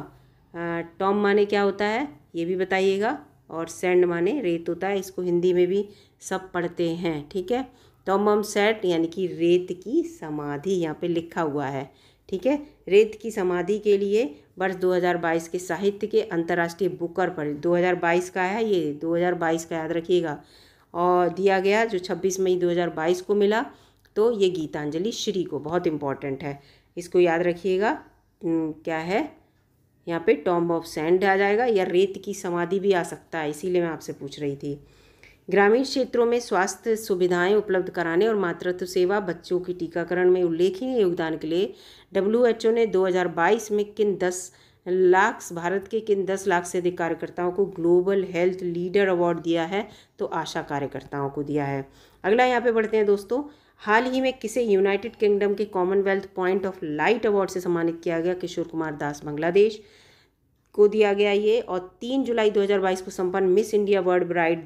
टॉम्ब माने क्या होता है ये भी बताइएगा, और सैंड माने रेत होता है, इसको हिंदी में भी सब पढ़ते हैं, ठीक है। टॉम्ब ऑफ सैंड यानी कि रेत की समाधि यहाँ पे लिखा हुआ है, ठीक है। रेत की समाधि के लिए वर्ष 2022 के साहित्य के अंतर्राष्ट्रीय बुकर पर 2022 का है ये, 2022 का याद रखिएगा, और दिया गया जो 26 मई 2022 को मिला, तो ये गीतांजलि श्री को, बहुत इम्पॉर्टेंट है, इसको याद रखिएगा। क्या है यहाँ पे, टॉम्ब ऑफ सैंड आ जाएगा, या रेत की समाधि भी आ सकता है, इसीलिए मैं आपसे पूछ रही थी। ग्रामीण क्षेत्रों में स्वास्थ्य सुविधाएं उपलब्ध कराने और मातृत्व सेवा, बच्चों की टीकाकरण में उल्लेखनीय योगदान के लिए WHO ने 2022 में भारत के किन 10 लाख से अधिक कार्यकर्ताओं को ग्लोबल हेल्थ लीडर अवार्ड दिया है, तो आशा कार्यकर्ताओं को दिया है। अगला यहाँ पे बढ़ते हैं दोस्तों, हाल ही में किसे यूनाइटेड किंगडम के Commonwealth point of light award से सम्मानित किया गया, किशोर कुमार दास बांग्लादेश को दिया गया ये। और 3 जुलाई 2022 को संपन्न मिस इंडिया वर्ल्ड वाइड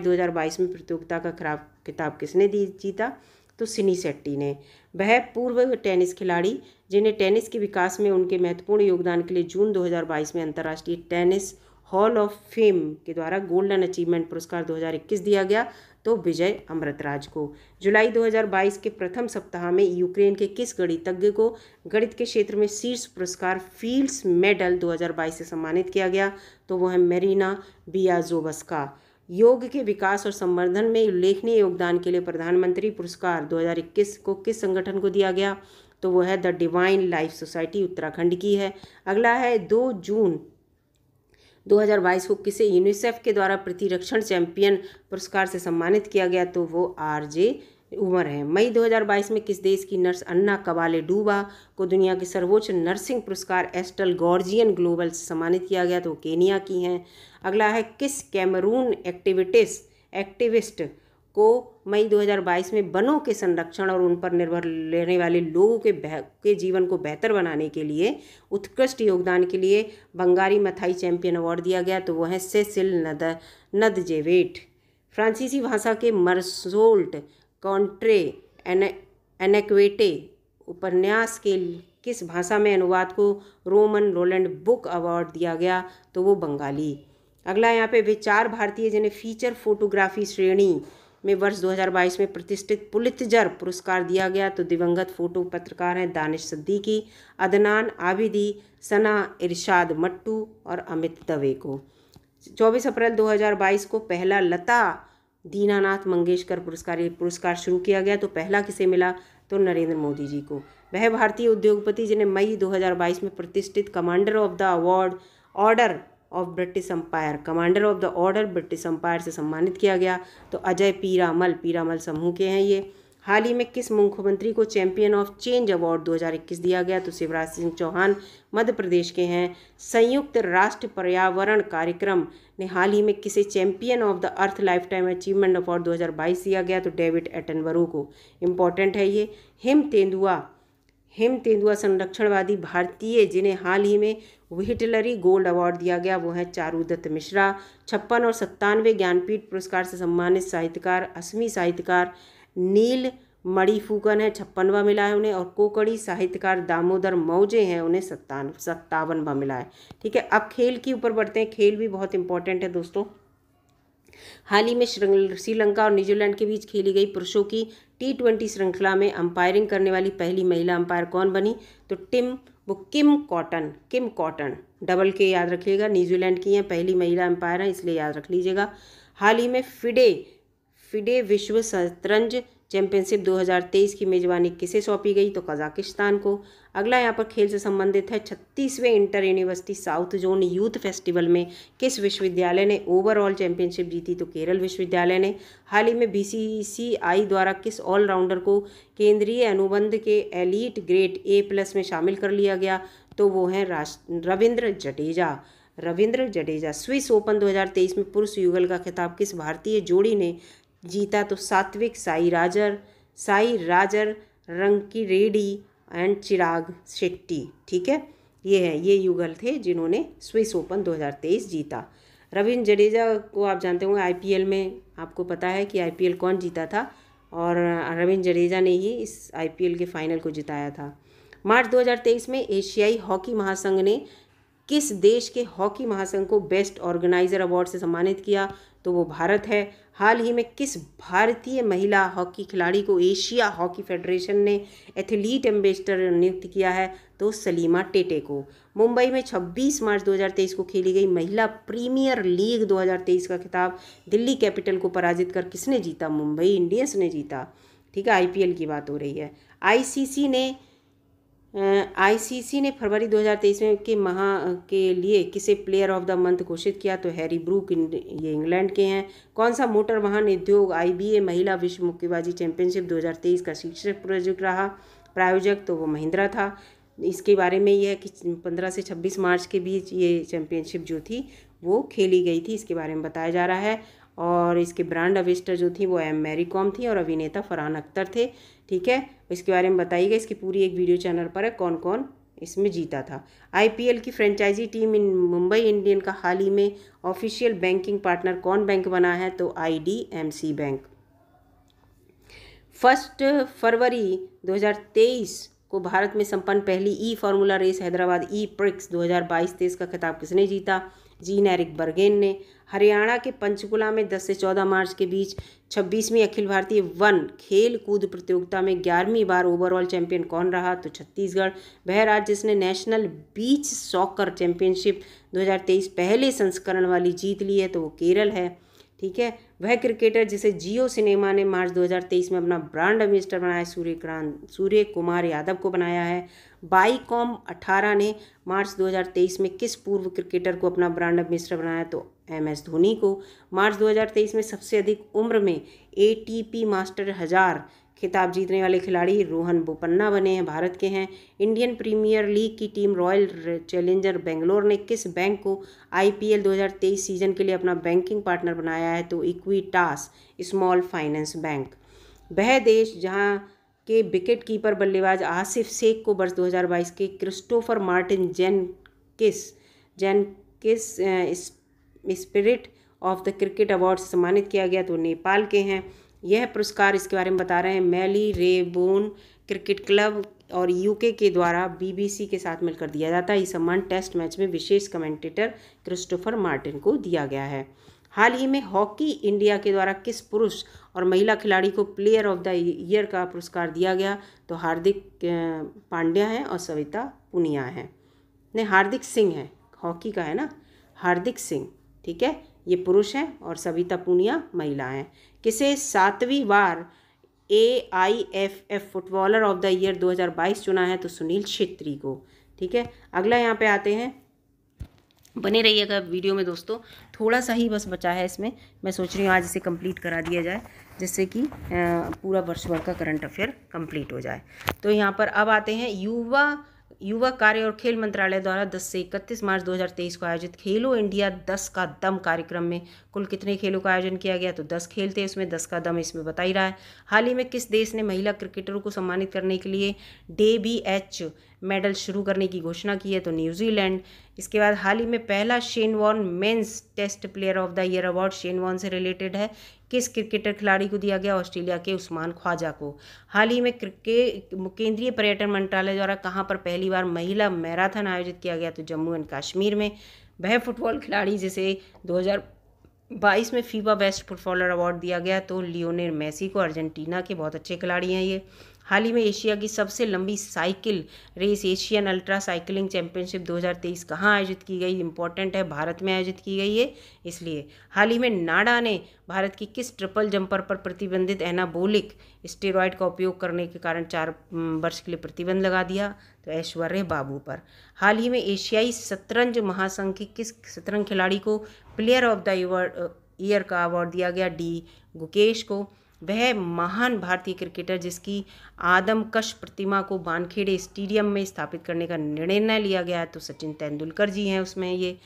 2022 में प्रतियोगिता का खिताब किसने जीता, तो सिनी शेट्टी ने। वह पूर्व टेनिस खिलाड़ी जिन्हें टेनिस के विकास में उनके महत्वपूर्ण योगदान के लिए जून 2022 में अंतर्राष्ट्रीय टेनिस हॉल ऑफ फेम के द्वारा गोल्डन अचीवमेंट पुरस्कार 2021 दिया गया, तो विजय अमृतराज को। जुलाई 2022 के प्रथम सप्ताह में यूक्रेन के किस गणितज्ञ को गणित के क्षेत्र में शीर्ष पुरस्कार फील्ड्स मेडल 2022 से सम्मानित किया गया, तो वो है मेरीना बियाजोवस्का। योग के विकास और संवर्धन में उल्लेखनीय योगदान के लिए प्रधानमंत्री पुरस्कार 2021 को किस संगठन को दिया गया, तो वो है the divine life society, Uttarakhand की है। अगला है 2 जून 2022 को किसे यूनिसेफ के द्वारा प्रतिरक्षण चैंपियन पुरस्कार से सम्मानित किया गया, तो वो RJ उमर है। मई 2022 में किस देश की नर्स अन्ना कबाले-डूबा को दुनिया के सर्वोच्च नर्सिंग पुरस्कार एस्टल गॉर्जियन ग्लोबल से सम्मानित किया गया, तो केनिया की हैं। अगला है किस कैमरून एक्टिविस्ट को मई 2022 में वनों के संरक्षण और उन पर निर्भर लेने वाले लोगों के जीवन को बेहतर बनाने के लिए उत्कृष्ट योगदान के लिए बंगारी मथाई चैंपियन अवार्ड दिया गया, तो वह है सेसिल नदजेवेट। फ्रांसीसी भाषा के मरसोल्ट कॉन्ट्रे एनेक्वेटे उपन्यास के किस भाषा में अनुवाद को रोमन रोलैंड बुक अवार्ड दिया गया, तो वो बंगाली। अगला यहाँ पे वे 4 भारतीय जिन्हें फीचर फोटोग्राफी श्रेणी में वर्ष 2022 में प्रतिष्ठित पुलित्जर पुरस्कार दिया गया, तो दिवंगत फोटो पत्रकार हैं दानिश सिद्दीकी, अदनान आबिदी, सना इरशाद मट्टू और अमित दवे को। 24 अप्रैल 2022 को पहला लता दीनानाथ मंगेशकर पुरस्कार शुरू किया गया, तो पहला किसे मिला, तो नरेंद्र मोदी जी को। वह भारतीय उद्योगपति जिन्हें मई 2022 में प्रतिष्ठित commander of the order of British empire से सम्मानित किया गया, तो अजय पीरामल समूह के हैं ये। हाल ही में किस मुख्यमंत्री को चैंपियन ऑफ चेंज अवार्ड 2021 दिया गया, तो शिवराज सिंह चौहान मध्य प्रदेश के हैं। संयुक्त राष्ट्र पर्यावरण कार्यक्रम ने हाल ही में किसे champion of the earth life time achievement award 2022 दिया गया, तो डेविड एटनबरो को। इम्पॉर्टेंट है ये। हिम तेंदुआ संरक्षणवादी भारतीय जिन्हें हाल ही में व्हिटलरी गोल्ड अवार्ड दिया गया, वो है चारुदत्त मिश्रा। 56 और 97 ज्ञानपीठ पुरस्कार से सम्मानित साहित्यकार असमी साहित्यकार नील मणिफूकन है, 56वां मिला है उन्हें, और कोकड़ी साहित्यकार दामोदर मौजे हैं, उन्हें 57वां मिला है, ठीक है। अब खेल के ऊपर बढ़ते हैं, खेल भी बहुत इंपॉर्टेंट है दोस्तों। हाल ही में श्रीलंका और न्यूजीलैंड के बीच खेली गई पुरुषों की T20 श्रृंखला में अंपायरिंग करने वाली पहली महिला अंपायर कौन बनी, तो किम कॉटन डबल के याद रखिएगा, न्यूजीलैंड की हैं, पहली महिला अंपायर हैं, इसलिए याद रख लीजिएगा। हाल ही में फिडे विश्व शतरंज चैंपियनशिप 2023 की मेजबानी किसे सौंपी गई, तो कजाकिस्तान को। अगला यहाँ पर खेल से संबंधित है, 36वें inter university south zone youth festival में किस विश्वविद्यालय ने ओवरऑल चैंपियनशिप जीती, तो केरल विश्वविद्यालय ने। हाल ही में BCCI द्वारा किस ऑलराउंडर को केंद्रीय अनुबंध के एलीट ग्रेड A+ में शामिल कर लिया गया, तो वो हैं रविंद्र जडेजा। स्विस ओपन 2023 में पुरुष युगल का खिताब किस भारतीय जोड़ी ने जीता, तो सात्विक साई राजर रंकी रेड्डी एंड चिराग शेट्टी। ठीक है, ये युगल थे जिन्होंने स्विस ओपन 2023 जीता। रविंद्र जडेजा को आप जानते होंगे, आईपीएल में आपको पता है कि आईपीएल कौन जीता था, और रविंद्र जडेजा ने ही इस आईपीएल के फाइनल को जिताया था। मार्च 2023 में एशियाई हॉकी महासंघ ने किस देश के हॉकी महासंघ को बेस्ट ऑर्गेनाइजर अवार्ड से सम्मानित किया? तो वो भारत है। हाल ही में किस भारतीय महिला हॉकी खिलाड़ी को एशिया हॉकी फेडरेशन ने एथलीट एम्बेसडर नियुक्त किया है? तो सलीमा टेटे को। मुंबई में 26 मार्च 2023 को खेली गई महिला प्रीमियर लीग 2023 का खिताब दिल्ली कैपिटल को पराजित कर किसने जीता? मुंबई इंडियंस ने जीता। ठीक है, आईपीएल की बात हो रही है। आईसीसी ने फरवरी 2023 में के लिए किसे प्लेयर ऑफ द मंथ घोषित किया? तो हैरी ब्रूक, ये इंग्लैंड के हैं। कौन सा मोटर वाहन उद्योग आईबीए महिला विश्व मुक्केबाजी चैंपियनशिप 2023 का शीर्षक प्रायोजक? तो वो महिंद्रा था। इसके बारे में यह है कि 15 से 26 मार्च के बीच ये चैंपियनशिप जो थी वो खेली गई थी, इसके बारे में बताया जा रहा है। और इसके ब्रांड अम्बेसडर जो थी वो मैरी कॉम थी और अभिनेता फरहान अख्तर थे। ठीक है, इसके बारे में बताइएगा। इसकी पूरी एक वीडियो चैनल पर है कौन कौन इसमें जीता था। आईपीएल की फ्रेंचाइजी टीम इन मुंबई इंडियन का हाल ही में ऑफिशियल बैंकिंग पार्टनर कौन बैंक बना है? तो आईडीएमसी बैंक। 1 फरवरी 2023 को भारत में संपन्न पहली ई फार्मूला रेस हैदराबाद ई प्रिक्स 2022-23 का खिताब किसने जीता? जीन एरिक बर्गेन ने। हरियाणा के पंचकुला में 10 से 14 मार्च के बीच 26वीं अखिल भारतीय वन खेल कूद प्रतियोगिता में 11वीं बार ओवरऑल चैंपियन कौन रहा? तो छत्तीसगढ़। वह राज्य जिसने नेशनल बीच सॉकर चैंपियनशिप 2023 पहले संस्करण वाली जीत ली है तो वो केरल है। ठीक है, वह क्रिकेटर जिसे जियो सिनेमा ने मार्च 2023 में अपना ब्रांड एम्बेसडर बनाया सूर्य कुमार यादव को बनाया है। बाईकॉम 18 ने मार्च 2023 में किस पूर्व क्रिकेटर को अपना ब्रांड एम्बेसडर बनाया? तो एमएस धोनी को। मार्च 2023 में सबसे अधिक उम्र में एटीपी मास्टर 1000 खिताब जीतने वाले खिलाड़ी रोहन बोपन्ना बने हैं, भारत के हैं। इंडियन प्रीमियर लीग की टीम रॉयल चैलेंजर बेंगलोर ने किस बैंक को आईपीएल 2023 सीजन के लिए अपना बैंकिंग पार्टनर बनाया है? तो इक्विटास स्मॉल फाइनेंस बैंक। वह देश जहां के विकेट कीपर बल्लेबाज आसिफ शेख को वर्ष 2022 के Christopher Martin Jenkins spirit of the cricket award से सम्मानित किया गया? तो नेपाल के हैं। यह पुरस्कार, इसके बारे में बता रहे हैं, मैली रेबोन क्रिकेट क्लब और यूके के द्वारा बीबीसी के साथ मिलकर दिया जाता है। ये सम्मान टेस्ट मैच में विशेष कमेंटेटर क्रिस्टोफर मार्टिन को दिया गया है। हाल ही में हॉकी इंडिया के द्वारा किस पुरुष और महिला खिलाड़ी को प्लेयर ऑफ द ईयर का पुरस्कार दिया गया? तो हार्दिक पांड्या हैं और सविता पुनिया हैं। नहीं, हार्दिक सिंह है, हॉकी का है ना, हार्दिक सिंह। ठीक है, ये पुरुष हैं और सविता पुनिया महिला हैं। किसे 7वीं बार AIFF footballer of the year 2022 चुना है? तो सुनील छेत्री को। ठीक है, अगला यहाँ पे आते हैं, बने रहिएगा वीडियो में दोस्तों। थोड़ा सा ही बस बचा है इसमें, मैं सोच रही हूँ आज इसे कंप्लीट करा दिया जाए जिससे कि पूरा वर्ष भर का करंट अफेयर कंप्लीट हो जाए। तो यहाँ पर अब आते हैं युवा कार्य और खेल मंत्रालय द्वारा 10 से 31 मार्च 2023 को आयोजित खेलो इंडिया 10 का दम कार्यक्रम में कुल कितने खेलों का आयोजन किया गया? तो 10 खेल थे, उसमें 10 का दम इसमें बता ही रहा है। हाल ही में किस देश ने महिला क्रिकेटरों को सम्मानित करने के लिए DBH मेडल शुरू करने की घोषणा की है? तो न्यूजीलैंड। इसके बाद हाल ही में पहला Shane Warne men's Test Player of the year award Shane Warne से रिलेटेड है, किस क्रिकेटर खिलाड़ी को दिया गया? ऑस्ट्रेलिया के उस्मान ख्वाजा को। हाल ही में केंद्रीय पर्यटन मंत्रालय द्वारा कहां पर पहली बार महिला मैराथन आयोजित किया गया? तो जम्मू एंड कश्मीर में। वह फुटबॉल खिलाड़ी जिसे 2022 में फीफा बेस्ट फुटबॉलर अवार्ड दिया गया? तो लियोनेल मेसी को, अर्जेंटीना के बहुत अच्छे खिलाड़ी हैं ये। हाल ही में एशिया की सबसे लंबी cycle race Asian Ultra Cycling Championship 2023 कहाँ आयोजित की गई? इंपॉर्टेंट है, भारत में आयोजित की गई है इसलिए। हाल ही में नाडा ने भारत की किस ट्रिपल जंपर पर प्रतिबंधित एनाबोलिक स्टेरॉयड का उपयोग करने के कारण 4 वर्ष के लिए प्रतिबंध लगा दिया? तो ऐश्वर्या बाबू पर। हाल ही में एशियाई शतरंज महासंघ के किस शतरंज खिलाड़ी को प्लेयर ऑफ द ईयर का अवार्ड दिया गया? डी गुकेश को। वह महान भारतीय क्रिकेटर जिसकी आदमकश प्रतिमा को वानखेड़े स्टेडियम में स्थापित करने का निर्णय लिया गया है? तो सचिन तेंदुलकर जी हैं उसमें ये।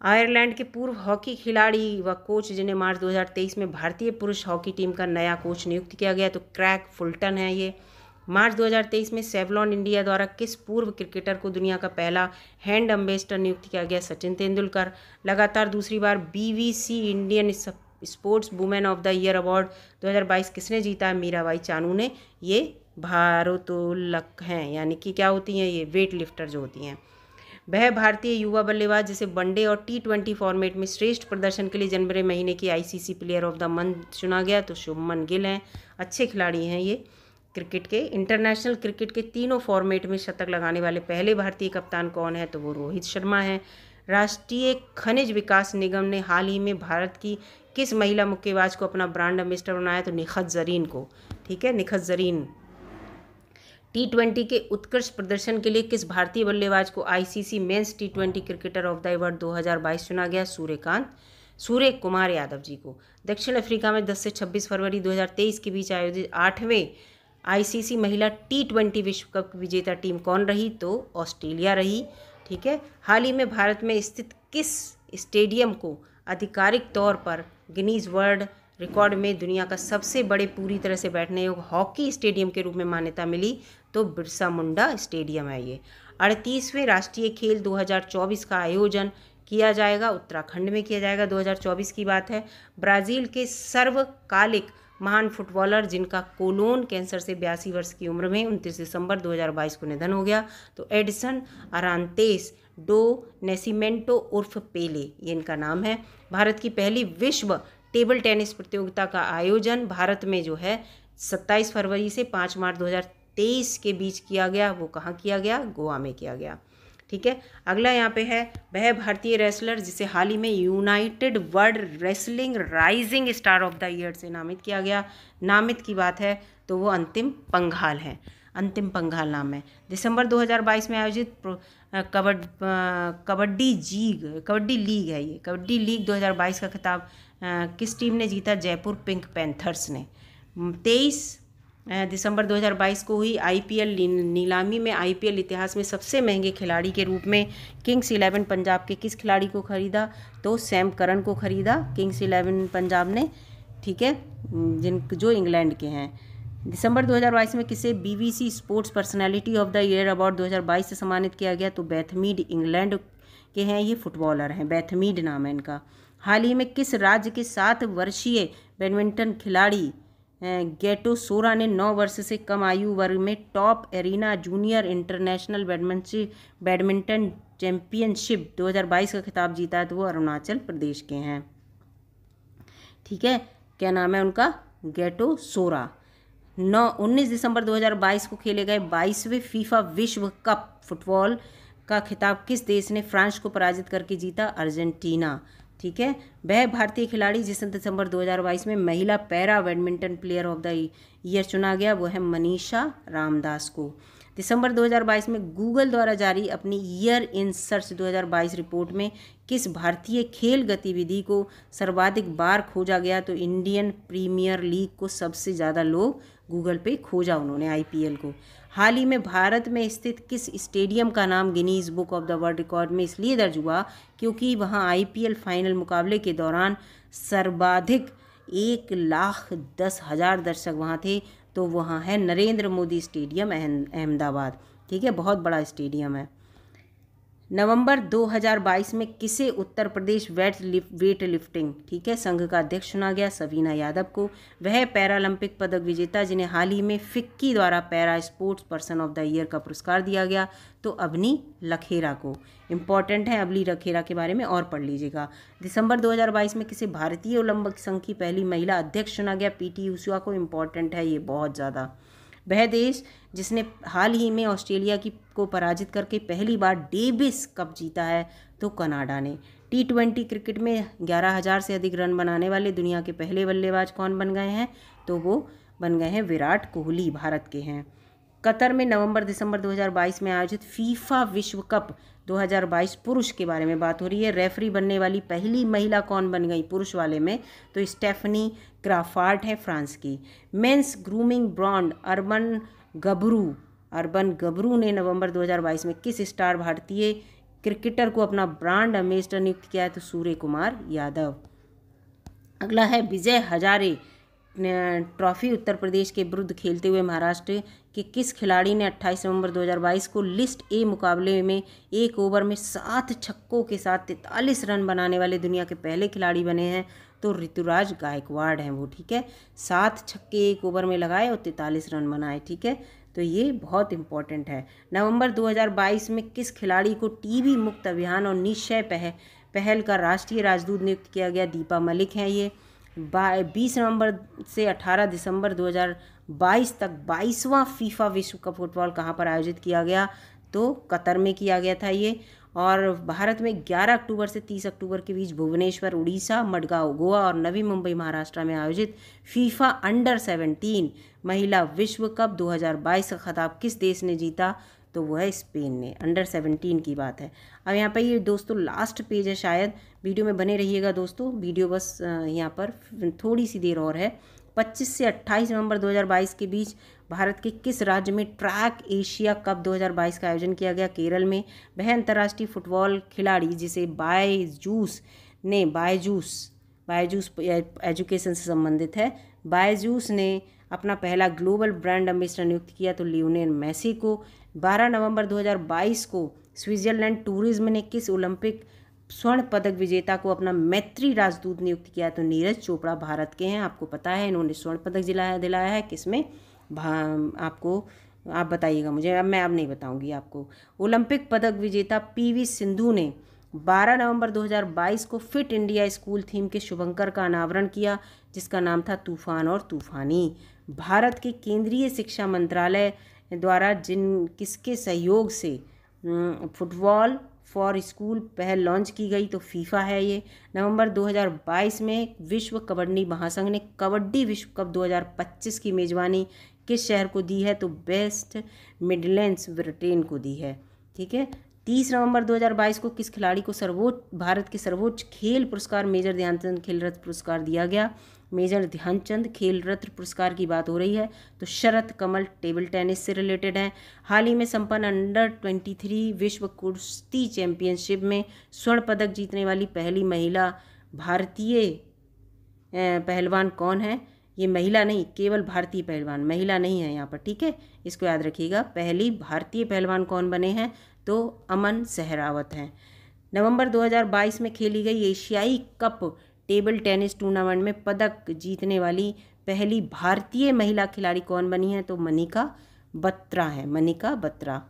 आयरलैंड के पूर्व हॉकी खिलाड़ी व कोच जिन्हें मार्च 2023 में भारतीय पुरुष हॉकी टीम का नया कोच नियुक्त किया गया, तो क्रैग फुलटन है ये। मार्च 2023 में सेवलॉन इंडिया द्वारा किस पूर्व क्रिकेटर को दुनिया का पहला हैंड एम्बेसडर नियुक्त किया गया, सचिन तेंदुलकर। लगातार दूसरी बार BBC Indian sportswoman of the year award 2022 किसने जीता है, मीराबाई चानू ने। ये भारोत्तोलक हैं, यानी कि क्या होती हैं, ये वेट लिफ्टर जो होती हैं। वह भारतीय युवा बल्लेबाज जिसे वनडे और T20 फॉर्मेट में श्रेष्ठ प्रदर्शन के लिए जनवरी महीने की ICC player of the month चुना गया, तो शुभमन गिल हैं। अच्छे खिलाड़ी हैं ये क्रिकेट के। इंटरनेशनल क्रिकेट के तीनों फॉर्मेट में शतक लगाने वाले पहले भारतीय कप्तान कौन है, तो वो रोहित शर्मा हैं। राष्ट्रीय खनिज विकास निगम ने हाल ही में भारत की किस महिला मुक्केबाज को अपना ब्रांड एम्बेसडर बनाया, तो निखत जरीन को। ठीक है, निखत जरीन। T20 के उत्कृष्ट प्रदर्शन के लिए किस भारतीय बल्लेबाज को ICC men's T20 cricketer of the year 2022 चुना गया, सूर्य कुमार यादव जी को। दक्षिण अफ्रीका में 10 से 26 फरवरी 2023 के बीच आयोजित 8वें ICC महिला T20 विश्व कप विजेता टीम कौन रही, तो ऑस्ट्रेलिया रही। ठीक है, हाल ही में भारत में स्थित किस स्टेडियम को आधिकारिक तौर पर गिनीज वर्ल्ड रिकॉर्ड में दुनिया का सबसे बड़े पूरी तरह से बैठने योग्य हॉकी स्टेडियम के रूप में मान्यता मिली, तो बिरसा मुंडा स्टेडियम है ये। 38वें राष्ट्रीय खेल 2024 का आयोजन किया जाएगा, उत्तराखंड में किया जाएगा। 2024 की बात है। ब्राज़ील के सर्वकालिक महान फुटबॉलर जिनका कोलोन कैंसर से 82 वर्ष की उम्र में 29 दिसंबर 2022 को निधन हो गया, तो एडिसन अरांतेस डो नेसिमेंटो उर्फ पेले, ये इनका नाम है। भारत की पहली विश्व टेबल टेनिस प्रतियोगिता का आयोजन भारत में जो है 27 फरवरी से 5 मार्च 2023 के बीच किया गया। वो कहाँ किया गया, गोवा में किया गया। ठीक है, अगला यहाँ पे है वह भारतीय रेसलर जिसे हाल ही में United world wrestling rising star of the year से नामित किया गया। नामित की बात है तो वो अंतिम पंघाल हैं, अंतिम पंघाल नाम है। दिसंबर 2022 में आयोजित कबड्डी लीग है ये। कबड्डी लीग 2022 का खिताब किस टीम ने जीता, जयपुर पिंक पैंथर्स ने। 23 दिसंबर 2022 को हुई IPL नीलामी में IPL इतिहास में सबसे महंगे खिलाड़ी के रूप में किंग्स 11 पंजाब के किस खिलाड़ी को खरीदा, तो सैम करन को खरीदा किंग्स 11 पंजाब ने। ठीक है, जो इंग्लैंड के हैं। दिसंबर 2022 में किसे BBC sports personality of the year award 2022 से सम्मानित किया गया, तो बेथमीड इंग्लैंड के हैं, ये फुटबॉलर हैं, बेथमीड नाम है इनका। हाल ही में किस राज्य के 7 वर्षीय बैडमिंटन खिलाड़ी गेटो सोरा ने 9 वर्ष से कम आयु वर्ग में top arena junior international badminton championship 2022 का खिताब जीता है, तो वो अरुणाचल प्रदेश के हैं। ठीक है, क्या नाम है उनका, गेटो सोरा। 19 दिसंबर 2022 को खेले गए 22वें फीफा विश्व कप फुटबॉल का खिताब किस देश ने फ्रांस को पराजित करके जीता, अर्जेंटीना। ठीक है, वह भारतीय खिलाड़ी जिसे दिसंबर 2022 में महिला para badminton player of the year चुना गया, वो है मनीषा रामदास को। दिसंबर 2022 में गूगल द्वारा जारी अपनी ईयर इन सर्च 2022 रिपोर्ट में किस भारतीय खेल गतिविधि को सर्वाधिक बार खोजा गया, तो इंडियन प्रीमियर लीग को सबसे ज़्यादा लोग गूगल पे खोजा उन्होंने, IPL को। हाल ही में भारत में स्थित किस स्टेडियम का नाम Guinness book of the world record में इसलिए दर्ज हुआ क्योंकि वहां IPL फाइनल मुकाबले के दौरान सर्वाधिक 1,10,000 दर्शक वहां थे, तो वहां है नरेंद्र मोदी स्टेडियम अहमदाबाद। ठीक है, बहुत बड़ा स्टेडियम है। नवंबर 2022 में किसे उत्तर प्रदेश वेट लिफ्टिंग, ठीक है, संघ का अध्यक्ष चुना गया, सवीना यादव को। वह पैरालंपिक पदक विजेता जिन्हें हाल ही में फिक्की द्वारा para sports person of the year का पुरस्कार दिया गया, तो अवनी लखेरा को। इम्पॉर्टेंट है, अवनी लखेरा के बारे में और पढ़ लीजिएगा। दिसंबर 2022 में किसी भारतीय ओलंपिक संघ की पहली महिला अध्यक्ष चुना गया, PT उषा को। इम्पॉर्टेंट है ये बहुत ज़्यादा। वह देश जिसने हाल ही में ऑस्ट्रेलिया को पराजित करके पहली बार डेविस कप जीता है, तो कनाडा ने। T20 क्रिकेट में 11,000 से अधिक रन बनाने वाले दुनिया के पहले बल्लेबाज कौन बन गए हैं, तो वो बन गए हैं विराट कोहली, भारत के हैं। कतर में नवंबर दिसंबर 2022 में आयोजित फीफा विश्व कप 2022 पुरुष के बारे में बात हो रही है। रेफरी बनने वाली पहली महिला कौन बन गई पुरुष वाले में, तो स्टेफनी क्राफर्ड है, फ्रांस की। मेंस ग्रूमिंग ब्रांड अर्बन गबरू ने नवंबर 2022 में किस स्टार भारतीय क्रिकेटर को अपना ब्रांड एम्बेसडर नियुक्त किया है? तो सूर्य कुमार यादव। अगला है विजय हजारे ट्रॉफी उत्तर प्रदेश के विरुद्ध खेलते हुए महाराष्ट्र के किस खिलाड़ी ने 28 नवंबर 2022 को लिस्ट ए मुकाबले में एक ओवर में 7 छक्कों के साथ 43 रन बनाने वाले दुनिया के पहले खिलाड़ी बने हैं? तो ऋतुराज गायकवाड़ हैं वो, ठीक है। 7 छक्के एक ओवर में लगाए और 43 रन बनाए, ठीक है। तो ये बहुत इंपॉर्टेंट है। नवंबर 2022 में किस खिलाड़ी को टीबी मुक्त अभियान और निश्चय पहल का राष्ट्रीय राजदूत नियुक्त किया गया? दीपा मलिक हैं ये। 20 नवंबर से 18 दिसंबर 2022 तक 22वां फीफा विश्व कप फुटबॉल कहाँ पर आयोजित किया गया? तो कतर में किया गया था ये। और भारत में 11 अक्टूबर से 30 अक्टूबर के बीच भुवनेश्वर उड़ीसा, मडगांव गोवा और नवी मुंबई महाराष्ट्र में आयोजित फीफा अंडर 17 महिला विश्व कप 2022 का खिताब किस देश ने जीता? तो वो है स्पेन ने। अंडर 17 की बात है। अब यहाँ पर ये दोस्तों लास्ट पेज है, शायद वीडियो में बने रहिएगा दोस्तों। वीडियो बस यहाँ पर थोड़ी सी देर और है। 25 से 28 नवंबर 2022 के बीच भारत के किस राज्य में ट्रैक एशिया कप 2022 का आयोजन किया गया? केरल में। वह अंतर्राष्ट्रीय फुटबॉल खिलाड़ी जिसे बायजूस एजुकेशन से संबंधित है, बायजूस ने अपना पहला ग्लोबल ब्रांड एम्बेसडर नियुक्त किया? तो लियोनेल मेसी को। 12 नवंबर 2022 को स्विट्जरलैंड टूरिज्म ने किस ओलंपिक स्वर्ण पदक विजेता को अपना मैत्री राजदूत नियुक्त किया? तो नीरज चोपड़ा भारत के हैं, आपको पता है। इन्होंने स्वर्ण पदक दिलाया है किसमें? आपको आप बताइएगा मुझे, अब मैं नहीं बताऊंगी आपको। ओलंपिक पदक विजेता पीवी सिंधु ने 12 नवंबर 2022 को फिट इंडिया स्कूल थीम के शुभंकर का अनावरण किया, जिसका नाम था तूफान और तूफानी। भारत के केंद्रीय शिक्षा मंत्रालय द्वारा किसके सहयोग से फुटबॉल फॉर स्कूल पहल लॉन्च की गई? तो फीफा है ये। नवंबर 2022 में विश्व कबड्डी महासंघ ने कबड्डी विश्व कप 2025 की मेज़बानी किस शहर को दी है? तो वेस्ट मिडलैंड्स ब्रिटेन को दी है, ठीक है। 30 नवंबर 2022 को किस खिलाड़ी को भारत के सर्वोच्च खेल पुरस्कार मेजर ध्यानचंद खेल रत्न पुरस्कार दिया गया? मेजर ध्यानचंद खेल रत्न पुरस्कार की बात हो रही है। तो शरत कमल टेबल टेनिस से रिलेटेड है। हाल ही में संपन्न अंडर 23 विश्व कुश्ती चैंपियनशिप में स्वर्ण पदक जीतने वाली पहली महिला भारतीय पहलवान कौन है? ये महिला नहीं, केवल भारतीय पहलवान, महिला नहीं है यहाँ पर, ठीक है। इसको याद रखिएगा। पहली भारतीय पहलवान कौन बने हैं? तो अमन सहरावत हैं। नवंबर 2022 में खेली गई एशियाई कप टेबल टेनिस टूर्नामेंट में पदक जीतने वाली पहली भारतीय महिला खिलाड़ी कौन बनी है? तो मनिका बत्रा है, मनिका बत्रा।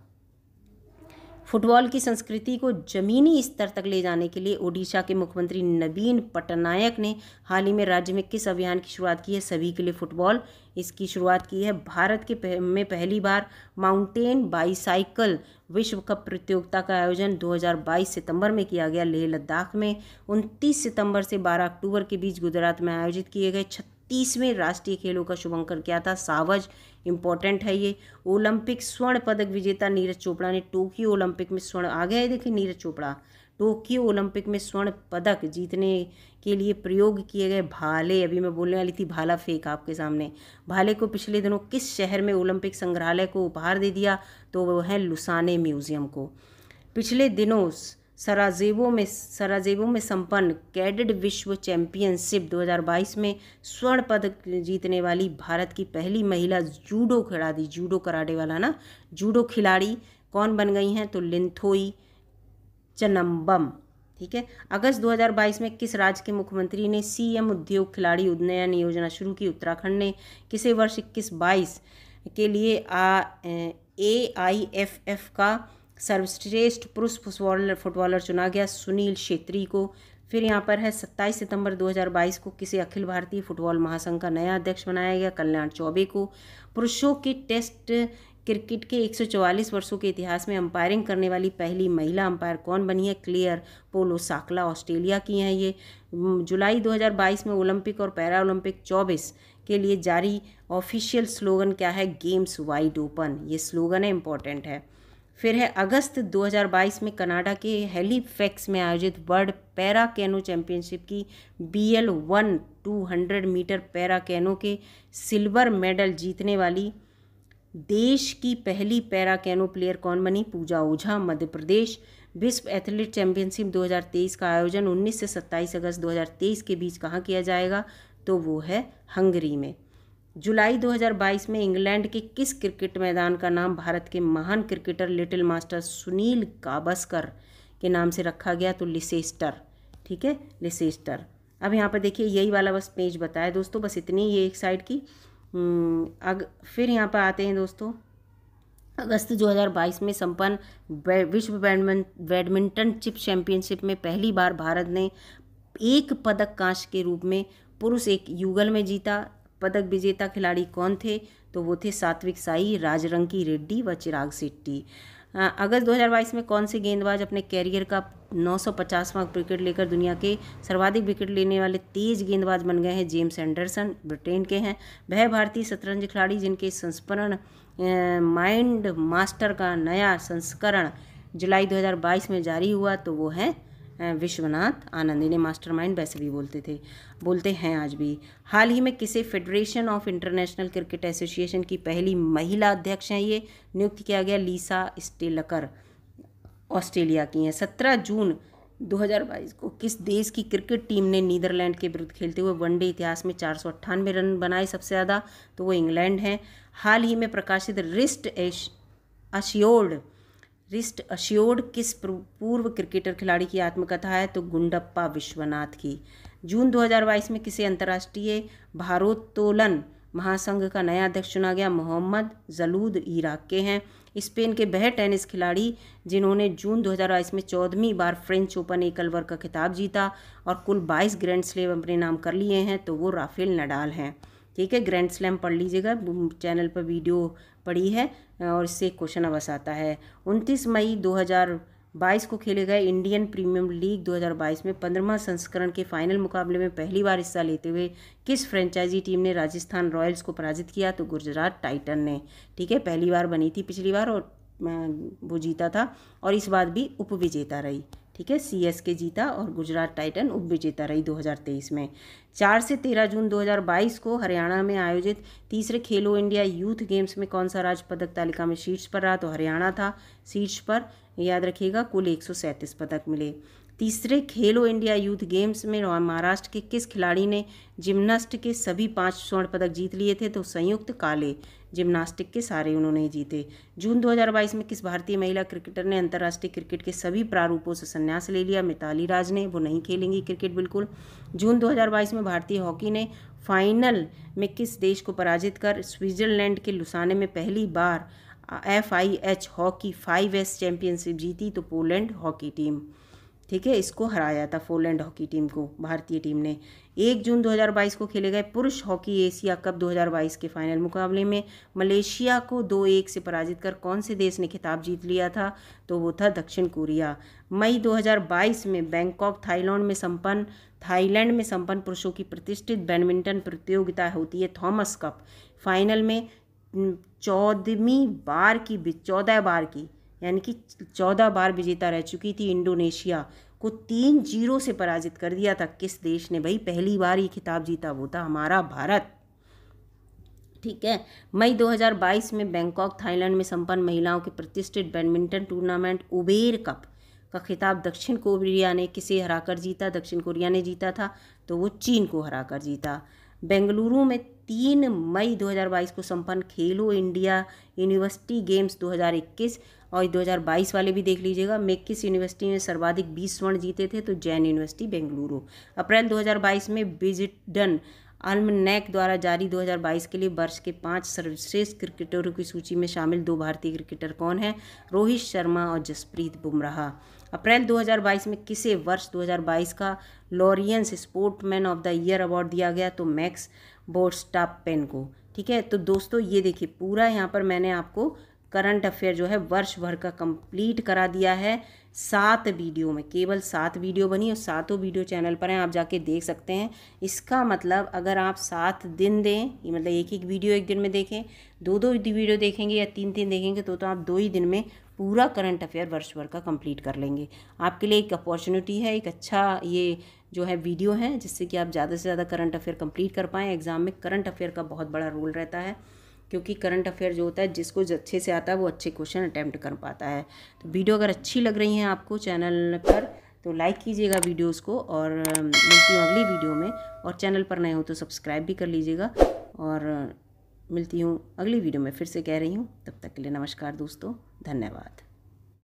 फुटबॉल की संस्कृति को जमीनी स्तर तक ले जाने के लिए ओडिशा के मुख्यमंत्री नवीन पटनायक ने हाल ही में राज्य में किस अभियान की शुरुआत की है? सभी के लिए फुटबॉल, इसकी शुरुआत की है। भारत में पहली बार माउंटेन बाईसाइकिल विश्व कप प्रतियोगिता का आयोजन 2022 सितंबर में किया गया लेह लद्दाख में। 29 सितंबर से 12 अक्टूबर के बीच गुजरात में आयोजित किए गए 36वें राष्ट्रीय खेलों का शुभारंभ किया था सावज। इंपॉर्टेंट है ये। ओलंपिक स्वर्ण पदक विजेता नीरज चोपड़ा ने टोक्यो ओलंपिक में स्वर्ण, आ गया है देखिए नीरज चोपड़ा, टोक्यो ओलंपिक में स्वर्ण पदक जीतने के लिए प्रयोग किए गए भाले, अभी मैं बोलने वाली थी भाला फेंक आपके सामने, भाले को पिछले दिनों किस शहर में ओलंपिक संग्रहालय को उपहार दे दिया? तो वो है लुसाने म्यूजियम को। पिछले दिनों सराजेवो में संपन्न कैडेट विश्व चैंपियनशिप 2022 में स्वर्ण पदक जीतने वाली भारत की पहली महिला जूडो खिलाड़ी, जूडो कराटे वाला ना, जूडो खिलाड़ी कौन बन गई हैं? तो लिंथोई चनम्बम, ठीक है। अगस्त 2022 में किस राज्य के मुख्यमंत्री ने सीएम उद्योग खिलाड़ी उन्नयन योजना शुरू की? उत्तराखंड ने। किसे वर्ष 21-22 के लिए AIFF का सर्वश्रेष्ठ पुरुष फुटबॉलर चुना गया? सुनील छेत्री को। फिर यहाँ पर है 27 सितंबर 2022 को किसे अखिल भारतीय फुटबॉल महासंघ का नया अध्यक्ष बनाया गया? कल्याण चौबे को। पुरुषों के टेस्ट क्रिकेट के 144 वर्षों के इतिहास में अंपायरिंग करने वाली पहली महिला अंपायर कौन बनी है? क्लेयर पोलो साकला, ऑस्ट्रेलिया की हैं ये। जुलाई 2022 में ओलंपिक और पैरा ओलंपिक 24 के लिए जारी ऑफिशियल स्लोगन क्या है? गेम्स वाइड ओपन, ये स्लोगन है, इंपॉर्टेंट है। फिर है अगस्त 2022 में कनाडा के हैलीफैक्स में आयोजित वर्ल्ड पैरा कैनो चैंपियनशिप की BL1 200 मीटर पैरा कैनो के सिल्वर मेडल जीतने वाली देश की पहली पैरा कैनो प्लेयर कौन बनी? पूजा ओझा, मध्य प्रदेश। विश्व एथलीट चैंपियनशिप 2023 का आयोजन 19 से 27 अगस्त 2023 के बीच कहाँ किया जाएगा, तो वो है हंगरी में। जुलाई 2022 में इंग्लैंड के किस क्रिकेट मैदान का नाम भारत के महान cricketer little master Sunil Gavaskar के नाम से रखा गया, तो लिसेस्टर। ठीक है, लिसेस्टर। अब यहाँ पर देखिए यही वाला बस पेज बताया दोस्तों, बस इतनी ये एक साइड की। फिर यहाँ पर आते हैं दोस्तों, अगस्त 2022 में संपन्न विश्व बैडमिंटन चैंपियनशिप में पहली बार भारत ने एक पदक कांस्य के रूप में पुरुष एक युगल में जीता। पदक विजेता खिलाड़ी कौन थे, तो वो थे सात्विक साई, राजरंकी रेड्डी व चिराग शेट्टी। अगस्त 2022 में कौन से गेंदबाज अपने कैरियर का 950वां विकेट लेकर दुनिया के सर्वाधिक विकेट लेने वाले तेज गेंदबाज बन गए हैं, जेम्स एंडरसन, ब्रिटेन के हैं। वह भारतीय शतरंज खिलाड़ी जिनके संस्मरण माइंड मास्टर का नया संस्करण जुलाई 2022 में जारी हुआ, तो वो हैं विश्वनाथ आनंद। इन्हें मास्टरमाइंड वैसे भी बोलते हैं आज भी। हाल ही में किसे federation of international cricket association की पहली महिला अध्यक्ष हैं ये नियुक्त किया गया, लीसा स्टेलकर, ऑस्ट्रेलिया की हैं। 17 जून 2022 को किस देश की क्रिकेट टीम ने नीदरलैंड के विरुद्ध खेलते हुए वनडे इतिहास में 498 रन बनाए सबसे ज़्यादा, तो वो इंग्लैंड हैं। हाल ही में प्रकाशित रिस्ट अश्योर्ड किस पूर्व क्रिकेटर खिलाड़ी की आत्मकथा है, तो गुंडप्पा विश्वनाथ की। जून 2022 में किसे अंतर्राष्ट्रीय भारोत्तोलन महासंघ का नया अध्यक्ष चुना गया, मोहम्मद जलूद, इराक के हैं। स्पेन के वह टेनिस खिलाड़ी जिन्होंने जून 2022 में 14वीं बार फ्रेंच ओपन एकल वर्ग का खिताब जीता और कुल 22 ग्रैंड स्लैम अपने नाम कर लिए हैं, तो वो राफेल नडाल हैं। ठीक है, ग्रैंड स्लैम पढ़ लीजिएगा, चैनल पर वीडियो पड़ी है और इससे क्वेश्चन अवश्य आता है। 29 मई 2022 को खेले गए इंडियन प्रीमियर लीग 2022 में 15वां संस्करण के फाइनल मुकाबले में पहली बार हिस्सा लेते हुए किस फ्रेंचाइजी टीम ने राजस्थान रॉयल्स को पराजित किया, तो गुजरात टाइटन ने। ठीक है, पहली बार बनी थी पिछली बार और वो जीता था और इस बार भी उपविजेता रही। ठीक है, CSK जीता और गुजरात टाइटन उपविजेता रही 2023 में। 4 से 13 जून 2022 को हरियाणा में आयोजित तीसरे खेलो इंडिया यूथ गेम्स में कौन सा राज्य पदक तालिका में शीर्ष पर रहा, तो हरियाणा था शीर्ष पर, याद रखिएगा। कुल 137 पदक मिले। तीसरे खेलो इंडिया यूथ गेम्स में महाराष्ट्र के किस खिलाड़ी ने जिम्नास्ट के सभी 5 स्वर्ण पदक जीत लिए थे, तो संयुक्त काले जिम्नास्टिक के सारे उन्होंने जीते। जून 2022 में किस भारतीय महिला क्रिकेटर ने अंतर्राष्ट्रीय क्रिकेट के सभी प्रारूपों से संन्यास ले लिया, मिताली राज ने, वो नहीं खेलेंगी क्रिकेट बिल्कुल। जून 2022 में भारतीय हॉकी ने फाइनल में किस देश को पराजित कर स्विट्जरलैंड के लुसाने में पहली बार FIH हॉकी 5S चैंपियनशिप जीती, तो पोलैंड हॉकी टीम। ठीक है, इसको हराया था पोलैंड हॉकी टीम को भारतीय टीम ने। 1 जून 2022 को खेले गए पुरुष हॉकी एशिया कप 2022 के फाइनल मुकाबले में मलेशिया को 2-1 से पराजित कर कौन से देश ने खिताब जीत लिया था, तो वो था दक्षिण कोरिया। मई 2022 में बैंकॉक थाईलैंड में संपन्न पुरुषों की प्रतिष्ठित बैडमिंटन प्रतियोगिता होती है थॉमस कप। फाइनल में 14 बार की यानी कि 14 बार विजेता रह चुकी थी इंडोनेशिया को 3-0 से पराजित कर दिया था। किस देश ने भाई पहली बार ये खिताब जीता, वो था हमारा भारत। ठीक है, मई 2022 में बैंकॉक थाईलैंड में संपन्न महिलाओं के प्रतिष्ठित बैडमिंटन टूर्नामेंट उबेर कप का खिताब दक्षिण कोरिया ने किसे हराकर जीता, दक्षिण कोरिया ने जीता था, तो वो चीन को हराकर जीता। बेंगलुरु में 3 मई 2022 को संपन्न खेलो इंडिया यूनिवर्सिटी गेम्स 2021 और 2022 वाले भी देख लीजिएगा में किस यूनिवर्सिटी ने सर्वाधिक 20 स्वर्ण जीते थे, तो जैन यूनिवर्सिटी बेंगलुरु। अप्रैल 2022 में विजडन आल्मनैक द्वारा जारी 2022 के लिए वर्ष के 5 सर्वश्रेष्ठ क्रिकेटरों की सूची में शामिल 2 भारतीय क्रिकेटर कौन हैं, रोहित शर्मा और जसप्रीत बुमराह। अप्रैल 2022 में किसे वर्ष 2022 का Laureus sportsman of the year award दिया गया, तो मैक्स वर्स्टैपेन को। ठीक है, तो दोस्तों ये देखिए पूरा यहाँ पर मैंने आपको करंट अफेयर जो है वर्ष भर का कंप्लीट करा दिया है 7 वीडियो में। केवल 7 वीडियो बनी और 7 वीडियो चैनल पर हैं, आप जाके देख सकते हैं। इसका मतलब अगर आप 7 दिन दें, मतलब एक वीडियो एक दिन में देखें, 2 वीडियो देखेंगे या 3 देखेंगे, तो आप 2 ही दिन में पूरा करंट अफेयर वर्ष भर का कंप्लीट कर लेंगे। आपके लिए एक अपॉर्चुनिटी है, एक अच्छा ये जो है वीडियो है जिससे कि आप ज़्यादा से ज़्यादा करंट अफेयर कंप्लीट कर पाएँ। एग्जाम में करंट अफेयर का बहुत बड़ा रोल रहता है। क्योंकि करंट अफेयर जो होता है जिसको अच्छे से आता है वो अच्छे क्वेश्चन अटैम्प्ट कर पाता है। तो वीडियो अगर अच्छी लग रही हैं आपको चैनल पर तो लाइक कीजिएगा वीडियोस को, और मिलती हूँ अगली वीडियो में। और चैनल पर नए हो तो सब्सक्राइब भी कर लीजिएगा, और मिलती हूँ अगली वीडियो में। फिर से कह रही हूँ, तब तक के लिए नमस्कार दोस्तों, धन्यवाद।